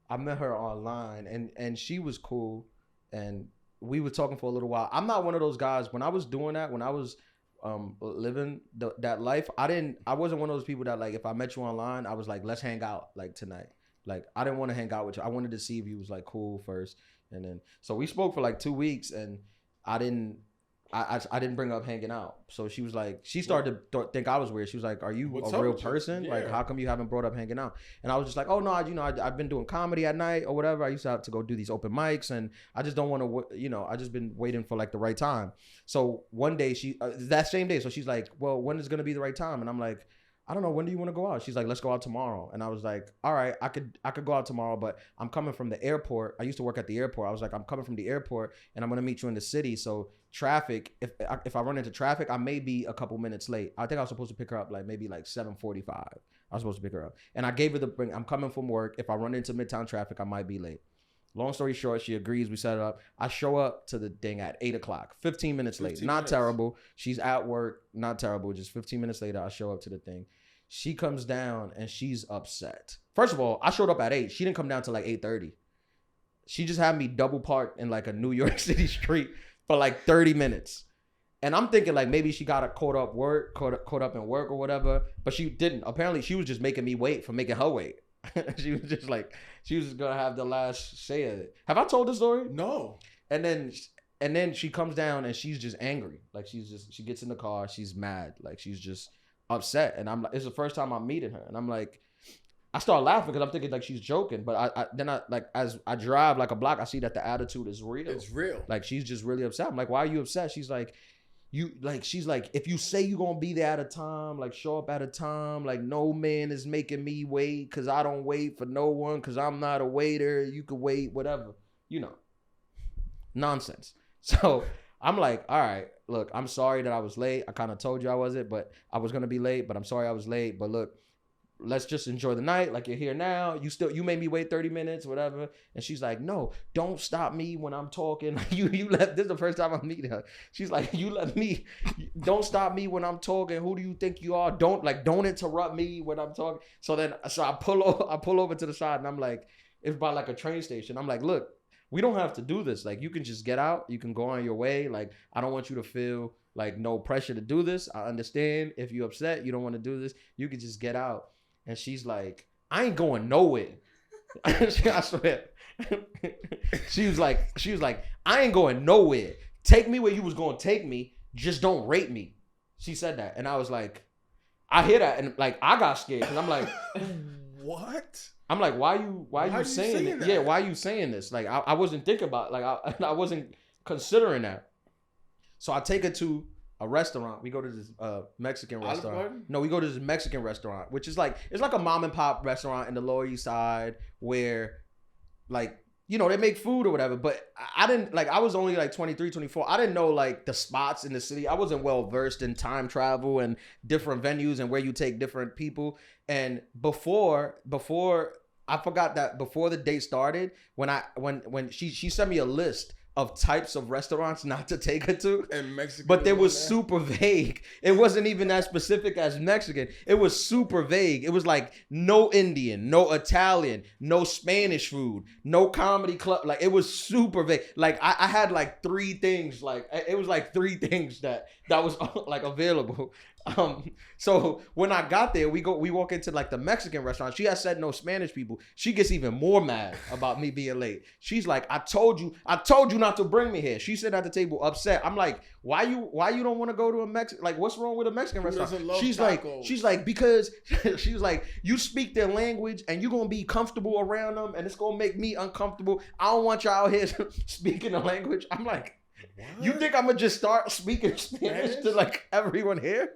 I met her online and she was cool and we were talking for a little while. I'm not one of those guys when I was doing that, when I was living that life, I wasn't one of those people that like if I met you online, I was like, let's hang out like tonight. Like I didn't want to hang out with you. I wanted to see if you was like cool first. And then so we spoke for like 2 weeks and I didn't bring up hanging out. So she was like, she started to think I was weird. She was like, are you a real person? Yeah. Like, how come you haven't brought up hanging out? And I was just like, oh no, I've been doing comedy at night or whatever. I used to have to go do these open mics and I just don't want to, I just been waiting for like the right time. So one day that same day, so she's like, well, when is going to be the right time? And I'm like, I don't know. When do you want to go out? She's like, let's go out tomorrow. And I was like, all right, I could go out tomorrow, but I'm coming from the airport. I used to work at the airport. I was like, I'm coming from the airport and I'm going to meet you in the city. So traffic, if I run into traffic, I may be a couple minutes late. I think I was supposed to pick her up maybe 7:45. I was supposed to pick her up. And I gave her I'm coming from work. If I run into Midtown traffic, I might be late. Long story short, she agrees. We set it up. I show up to the thing at 8 o'clock, 15 minutes late. Not terrible. She's at work. Not terrible. Just 15 minutes later, I show up to the thing. She comes down and she's upset. First of all, I showed up at 8. She didn't come down till 8:30. She just had me double parked in like a New York City street for like 30 minutes. And I'm thinking like maybe she got caught up in work or whatever, but she didn't. Apparently she was just making me wait for making her wait. She was just gonna have the last say of it. Have I told the story? No. And then she comes down and she's just angry. Like she gets in the car, she's mad. Like she's just upset. And I'm like, it's the first time I'm meeting her. And I'm like, I start laughing because I'm thinking like she's joking. But then as I drive like a block, I see that the attitude is real. It's real. Like she's just really upset. I'm like, why are you upset? She's like, if you say you're gonna be there at a time, like show up at a time, like no man is making me wait because I don't wait for no one because I'm not a waiter. You could wait, whatever, nonsense. So I'm like, all right, look, I'm sorry that I was late. I kind of told you I wasn't, but I was gonna be late, but I'm sorry I was late. But look, let's just enjoy the night. Like you're here now. You made me wait 30 minutes, whatever. And she's like, no, don't stop me when I'm talking. This is the first time I'm meeting her. She's like, don't stop me when I'm talking. Who do you think you are? Don't interrupt me when I'm talking. So I pull over to the side and I'm like, it's by like a train station. I'm like, look, we don't have to do this. Like you can just get out. You can go on your way. Like, I don't want you to feel like no pressure to do this. I understand if you're upset, you don't want to do this. You can just get out. And she's like, I ain't going nowhere. I swear. She was like, I ain't going nowhere. Take me where you was going to take me. Just don't rape me. She said that. And I was like, I hear that. And like, I got scared. Cause I'm like, what? I'm like, why you saying it? Yeah, why are you saying this? Like, I wasn't thinking about, like, I wasn't considering that. So I take her to a restaurant. We go to this Mexican restaurant. No, we go to this Mexican restaurant, which is like, it's like a mom and pop restaurant in the Lower East Side where like you know, they make food or whatever, but I didn't, like, I was only like 23, 24. I didn't know like the spots in the city. I wasn't well versed in time travel and different venues and where you take different people. And before I forgot that before the date started, when she sent me a list of types of restaurants not to take her to, and Mexican, but they was super vague. It wasn't even as specific as Mexican. It was super vague. It was like no Indian, no Italian, no Spanish food, no comedy club. Like it was super vague. Like I had like 3 things. Like it was like 3 things that was like available. So when I got there, we walk into like the Mexican restaurant. She has said no Spanish people. She gets even more mad about me being late. She's like, I told you not to bring me here. She sat at the table upset. I'm like, why you don't want to go to a Mexican? Like, what's wrong with a Mexican restaurant? She's like, because she was like, you speak their language and you're gonna be comfortable around them, and it's gonna make me uncomfortable. I don't want y'all out here speaking the language. I'm like, what? You think I'm gonna just start speaking Spanish to like everyone here?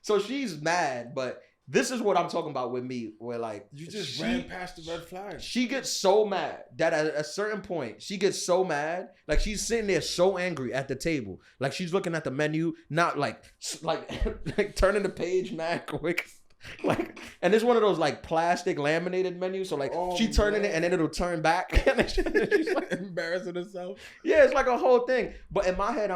So she's mad, but this is what I'm talking about with me, where like you just ran past the red flag. She gets so mad that at a certain point, she gets so mad, like she's sitting there so angry at the table, like she's looking at the menu, not like turning the page mad quick, like, and it's one of those like plastic laminated menus, so like she turning it and then it'll turn back, and she's like embarrassing herself. Yeah, it's like a whole thing. But in my head,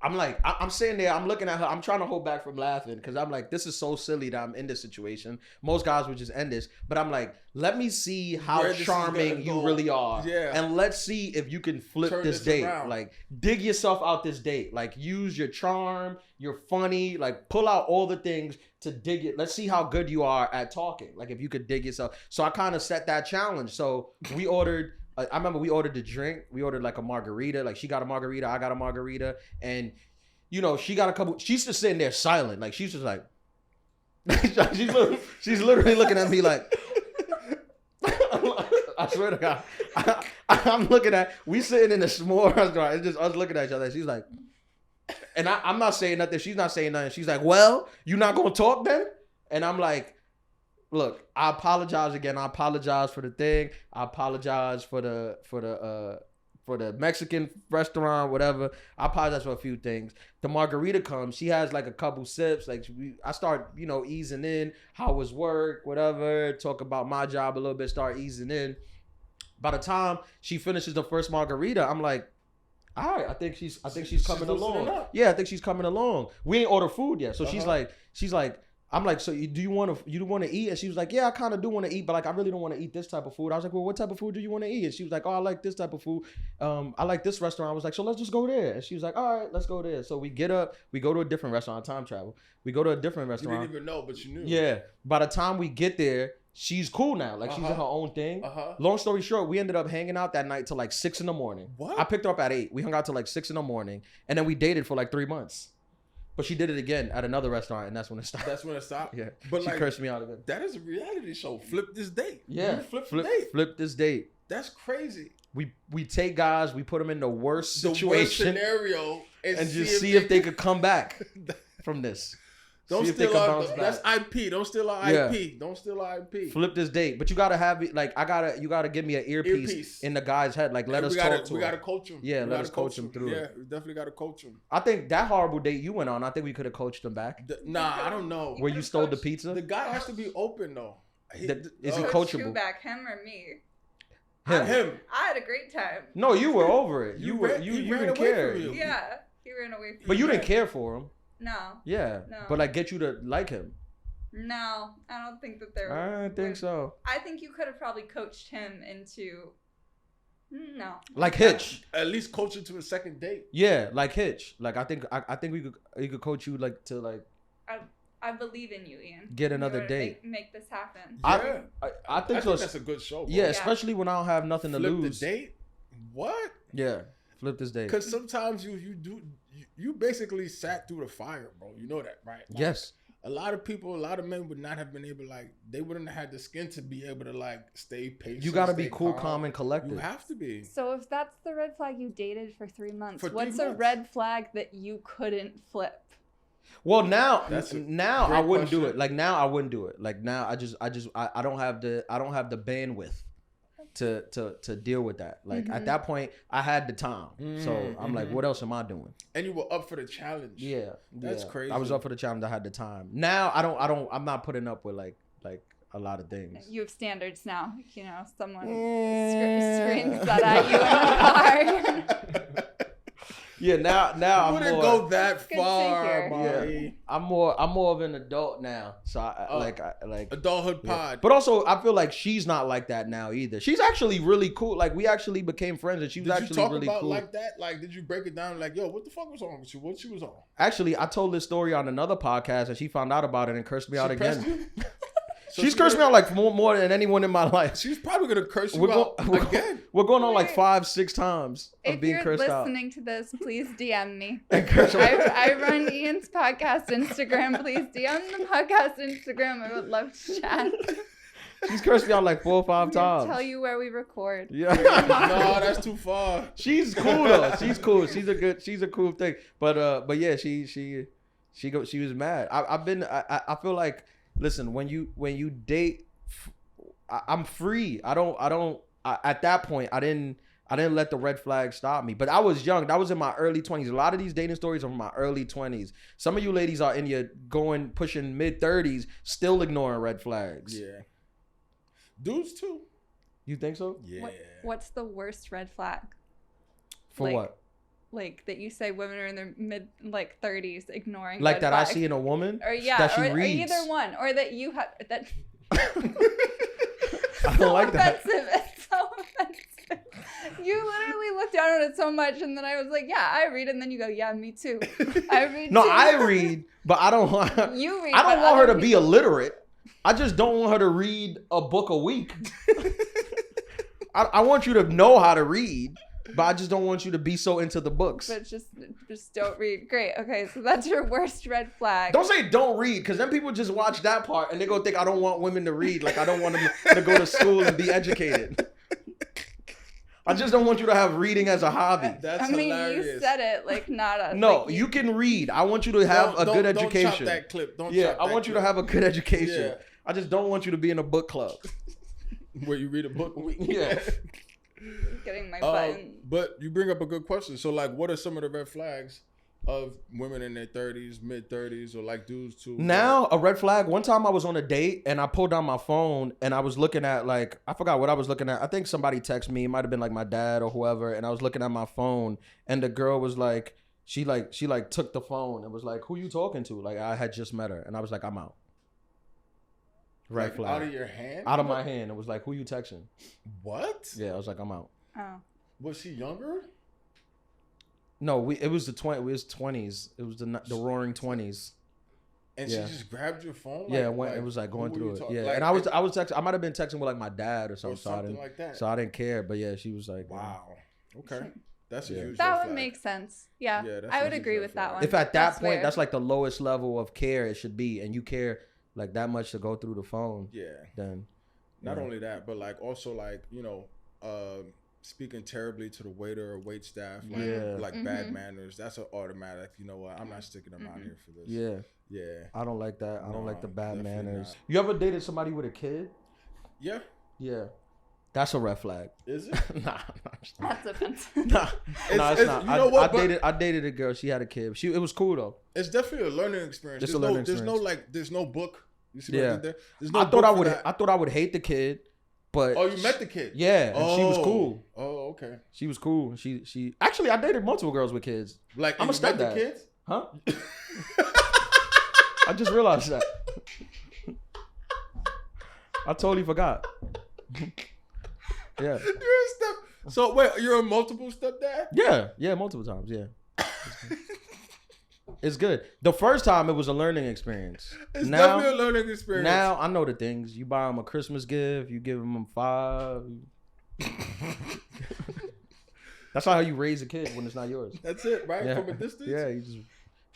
I'm sitting there, I'm looking at her, I'm trying to hold back from laughing because I'm like, this is so silly that I'm in this situation. Most guys would just end this, but I'm like, let me see how charming you really are. Yeah. And let's see if you can flip this date. Around. Like, dig yourself out this date. Like, use your charm, you're funny, like, pull out all the things to dig it. Let's see how good you are at talking. Like, if you could dig yourself. So I kind of set that challenge. So we ordered... I remember we ordered the drink. We ordered like a margarita. Like she got a margarita, I got a margarita, and you know she got a couple. She's just sitting there silent, like she's just like, she's literally looking at me like. I swear to God, I'm looking at. We sitting in a small restaurant. It's just us looking at each other. She's like, and I'm not saying nothing. She's not saying nothing. She's like, well, you not gonna talk then? And I'm like. Look, I apologize again. I apologize for the thing. I apologize for the Mexican restaurant, whatever. I apologize for a few things. The margarita comes. She has like a couple sips. Like I start, you know, easing in. How was work, whatever. Talk about my job a little bit. Start easing in. By the time she finishes the first margarita, I'm like, all right, I think she's coming along. Yeah, I think she's coming along. We ain't ordered food yet, so she's like. I'm like, so do you want to eat? And she was like, yeah, I kind of do want to eat, but like I really don't want to eat this type of food. I was like, well, what type of food do you want to eat? And she was like, oh, I like this type of food. I like this restaurant. I was like, so let's just go there. And she was like, all right, let's go there. So we get up, we go to a different restaurant, time travel. We go to a different restaurant. You didn't even know, but you knew. Yeah. By the time we get there, she's cool now. Like she's in her own thing. Long story short, we ended up hanging out that night till like 6 a.m. What? I picked her up at 8. We hung out till like 6 a.m. and then we dated for like 3 months. But she did it again at another restaurant, and that's when it stopped. That's when it stopped? Yeah. But she cursed me out again. That is a reality show. Flip this date. Yeah. Flip this date. That's crazy. We take guys, we put them in the worst situation. Scenario. And just see if they could come back from this. Don't steal our that's IP. Don't steal our IP. Don't steal our IP. Flip this date. But you gotta have it like you gotta give me an earpiece in the guy's head. Like let us talk to him. We gotta coach him. Yeah, let us coach him through it. Yeah, we definitely gotta coach him. I think that horrible date you went on, I think we could have coached him back. Nah, I don't know. Where you stole the pizza? The guy has to be open though. Is he coachable? Who back, him or me? Him. I had a great time. No, you were over it. You didn't care. Yeah, he ran away from me. But you didn't care for him. No. Yeah. No. But like get you to like him. No, I don't think that there. I don't think so. I think you could have probably coached him into. No. Like Hitch. At least coach him to a second date. Yeah, like Hitch. Like I think we could coach you like to like. I believe in you, Ian. Get another date. Make this happen. Yeah. I think so. That's a good show. Bro. Yeah, especially when I don't have nothing to lose. Flip the date. What? Yeah. Flip this date. Because sometimes you basically sat through the fire, bro. You know that, right? Like, yes. A lot of men would not have been able to they wouldn't have had the skin to be able to stay patient. You got to be cool, calm, and collected. You have to be. So if that's the red flag you dated for 3 months, what's a red flag that you couldn't flip? Well, now I wouldn't do it. Like now I wouldn't do it. Like now I don't have the bandwidth to deal with that. Like at that point, I had the time, so I'm like, what else am I doing? And you were up for the challenge. Yeah, that's crazy. I was up for the challenge. I had the time. Now I'm not putting up with like a lot of things. You have standards now. You know, someone screams that at you in the car. Yeah, now I wouldn't go that far, yeah. I'm more of an adult now, so I like adulthood pod. But also, I feel like she's not like that now either. She's actually really cool. Like we actually became friends, and she was actually really cool. Like that? Like, did you break it down? Like, yo, what the fuck was wrong with you? What she was on? Actually, I told this story on another podcast, and she found out about it and cursed me out again. So she's cursed me out like more than anyone in my life. She's probably gonna curse you out again. We're going on like 5-6 times of being cursed out. If you're listening to this, please DM me. I run Ian's podcast Instagram. Please DM the podcast Instagram. I would love to chat. She's cursed me out like 4 or 5 times. Tell you where we record. Yeah. No, that's too far. She's cool though. She's cool. She's a cool thing. But yeah, she was mad. I feel like, listen, when you date, I'm free. At that point, I didn't let the red flag stop me. But I was young. That was in my early 20s. A lot of these dating stories are from my early 20s. Some of you ladies are in your pushing mid 30s, still ignoring red flags. Yeah. Dudes too. You think so? Yeah. What's the worst red flag? For what? Like that you say women are in their mid 30s ignoring like that flags. I see in a woman, or that she reads. Or either one, or that you have that. I don't like that. It's so offensive. You literally looked down on it so much, and then I was like, "Yeah, I read," and then you go, "Yeah, me too." I read. No, too. I read, but I don't want. You read. I don't want her to be illiterate. I just don't want her to read a book a week. I want you to know how to read. But I just don't want you to be so into the books. But just don't read. Great. Okay, so that's your worst red flag. Don't say don't read, because then people just watch that part and they go think I don't want women to read. Like I don't want them to go to school and be educated. I just don't want you to have reading as a hobby. That's hilarious. You said it like not a... No, you can read. I want you to have a good education. Don't chop that clip. I want you to have a good education. Yeah. I just don't want you to be in a book club. Where you read a book a week. Yeah. Getting my button. But you bring up a good question. So, like, what are some of the red flags of women in their 30s, mid 30s, or like dudes too? Now, a red flag. One time I was on a date and I pulled down my phone and I was looking at I forgot what I was looking at. I think somebody texted me. It might have been like my dad or whoever. And I was looking at my phone and the girl was like, she took the phone and was like, "Who you talking to?" Like I had just met her and I was like, "I'm out." Red flag. Out of your hand? Out of my hand. It was like, "Who you texting?" What? Yeah, I was like, "I'm out." Oh. Was she younger? No, it was the 20s. It was the roaring 20s. And she just grabbed your phone? Yeah, it was like going through it. Yeah, like, and I was texting. I might have been texting with like my dad or something like that. So I didn't care. But yeah, she was like, "Wow, okay." That's a huge that red would flag. make sense. Yeah, I would agree with that one. If at that point, that's like the lowest level of care it should be, and you care like that much to go through the phone. Yeah. Then. Not only that, but like also like, you know, speaking terribly to the waiter or wait staff, like bad manners. That's an automatic. You know what? I'm not sticking them out here for this. Yeah. Yeah. I don't like that. I don't like the bad manners. Not. You ever dated somebody with a kid? Yeah. Yeah. That's a red flag. Is it? Nah. That's offensive. Nah, it's not. You know what? I dated a girl. She had a kid. It was cool though. It's definitely a learning experience. There's no book. You see what I did there? There's no I thought I would hate the kid, but you met the kid? Yeah, and she was cool. Oh, okay. She was cool. She actually, I dated multiple girls with kids. Like, I'm a stepdad. The kids? Huh? I just realized that. I totally forgot. Yeah. You're a So wait, you're a multiple stepdad? Yeah, multiple times. Yeah. It's good. The first time it was a learning experience. It's definitely a learning experience. Now I know the things. You buy them a Christmas gift. You give them $5. That's not how you raise a kid when it's not yours. That's it, right? Yeah. From a distance? Yeah, you just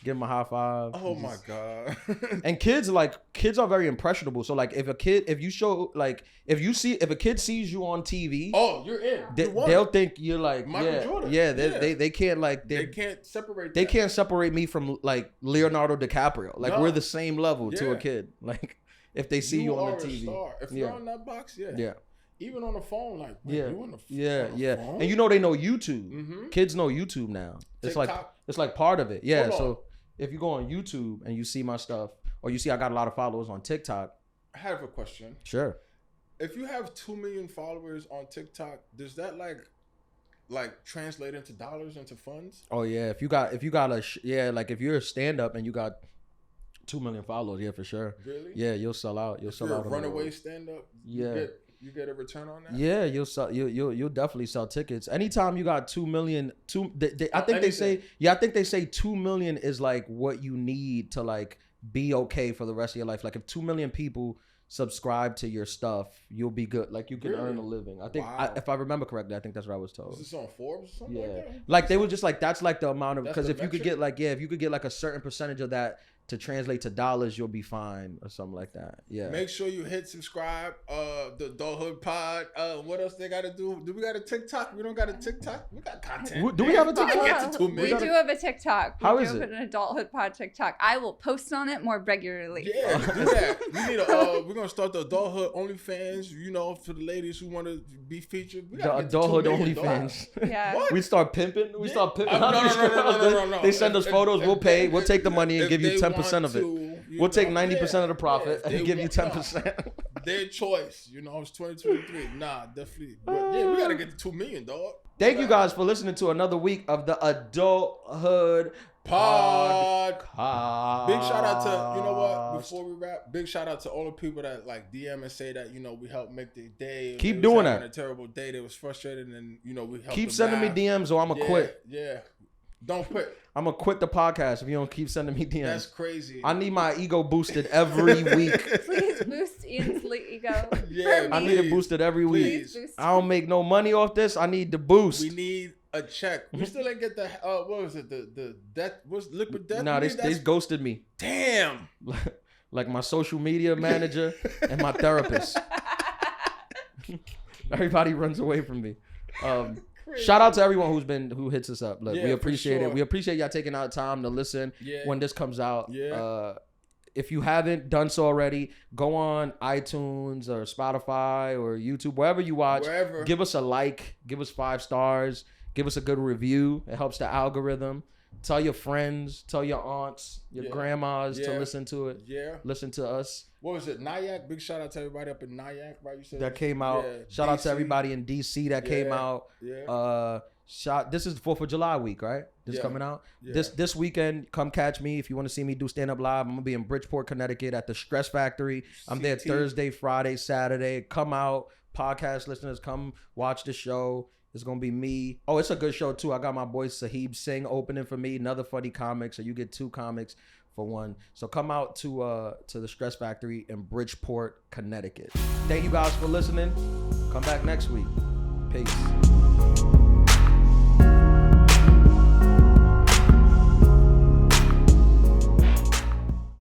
give them a high five. Oh my God. And kids are very impressionable. So like if a kid sees you on TV, you're in. They'll think you're like Michael Jordan. Yeah, they can't they can't separate. They can't separate me from like Leonardo DiCaprio. Like we're the same level to a kid. Like if they see you on the TV. If you're on that box, yeah. even on the phone, like yeah, you on the phone? And you know they know YouTube. Mm-hmm. Kids know YouTube now. It's like part of it. Yeah. So if you go on YouTube and you see my stuff, or you see I got a lot of followers on TikTok. I have a question. Sure. If you have 2 million followers on TikTok, does that like translate into dollars, into funds? Oh yeah, if you're a stand up and you got 2 million followers, yeah, for sure. Really? Yeah, you'll sell out. You'll sell out. If you're a runaway stand up, yeah, you get a return on that. Yeah, you'll definitely sell tickets. Anytime you got 2 million, I think they say 2 million is like what you need to like be okay for the rest of your life. Like if 2 million people subscribe to your stuff, you'll be good. Like you can earn a living. I think if I remember correctly, I think that's what I was told. Is this on Forbes or something? Yeah, like they were just like that's like the amount of, because if you could get like a certain percentage of that to translate to dollars, you'll be fine or something like that. Yeah. Make sure you hit subscribe. The Adulthood Pod. What else they gotta do? Do we got a TikTok? We don't got a TikTok. We got content. Do we have a TikTok? Get to 2 million. We do have a TikTok. How is it? An Adulthood Pod TikTok. I will post on it more regularly. Yeah, do that. We need we're gonna start the Adulthood OnlyFans. You know, for the ladies who want to be featured. We the Adulthood OnlyFans. Yeah. What? We start pimping. No. They send us photos. We'll pay. We'll take the money and give you 10% of it. We'll take 90% of the profit and give you 10%. Their choice. You know, it's 2023. Nah, definitely. But yeah, we gotta get to 2 million, dog. Thank you guys for listening to another week of the Adulthood Pod. Big shout out to, you know what, before we wrap, big shout out to all the people that like DM and say that, you know, we helped make their day. Keep doing that. A terrible day. They was frustrated and, you know, we helped keep sending me DMs or I'm going to quit. Yeah. Don't quit. I'm going to quit the podcast if you don't keep sending me DMs. That's crazy. I need my ego boosted every week. Please boost Ian's ego. Yeah, I need it boosted every week. I don't make no money off this. I need the boost. We need a check. We still ain't get the what was it? The death was liquid death. No, they ghosted me. Damn. Like my social media manager and my therapist. Everybody runs away from me. Shout out to everyone who hits us up. Look, we appreciate it. We appreciate y'all taking out time to listen when this comes out. Yeah. If you haven't done so already, go on iTunes or Spotify or YouTube, wherever you watch. Wherever. Give us a like. Give us 5 stars. Give us a good review. It helps the algorithm. Tell your friends. Tell your aunts, your grandmas to listen to it. Yeah. Listen to us. What was it? Nyack? Big shout out to everybody up in Nyack, right? You said that came out. Yeah. Shout out to everybody in DC that came out. Yeah. This is the 4th of July week, right? This coming out. Yeah. This weekend, come catch me if you want to see me do stand up live. I'm gonna be in Bridgeport, Connecticut at the Stress Factory. I'm there Thursday, Friday, Saturday. Come out, podcast listeners, come watch the show. It's gonna be me. Oh, it's a good show too. I got my boy Sahib Singh opening for me. Another funny comic, so you get 2 comics for 1. So come out to the Stress Factory in Bridgeport, Connecticut. Thank you guys for listening. Come back next week. Peace.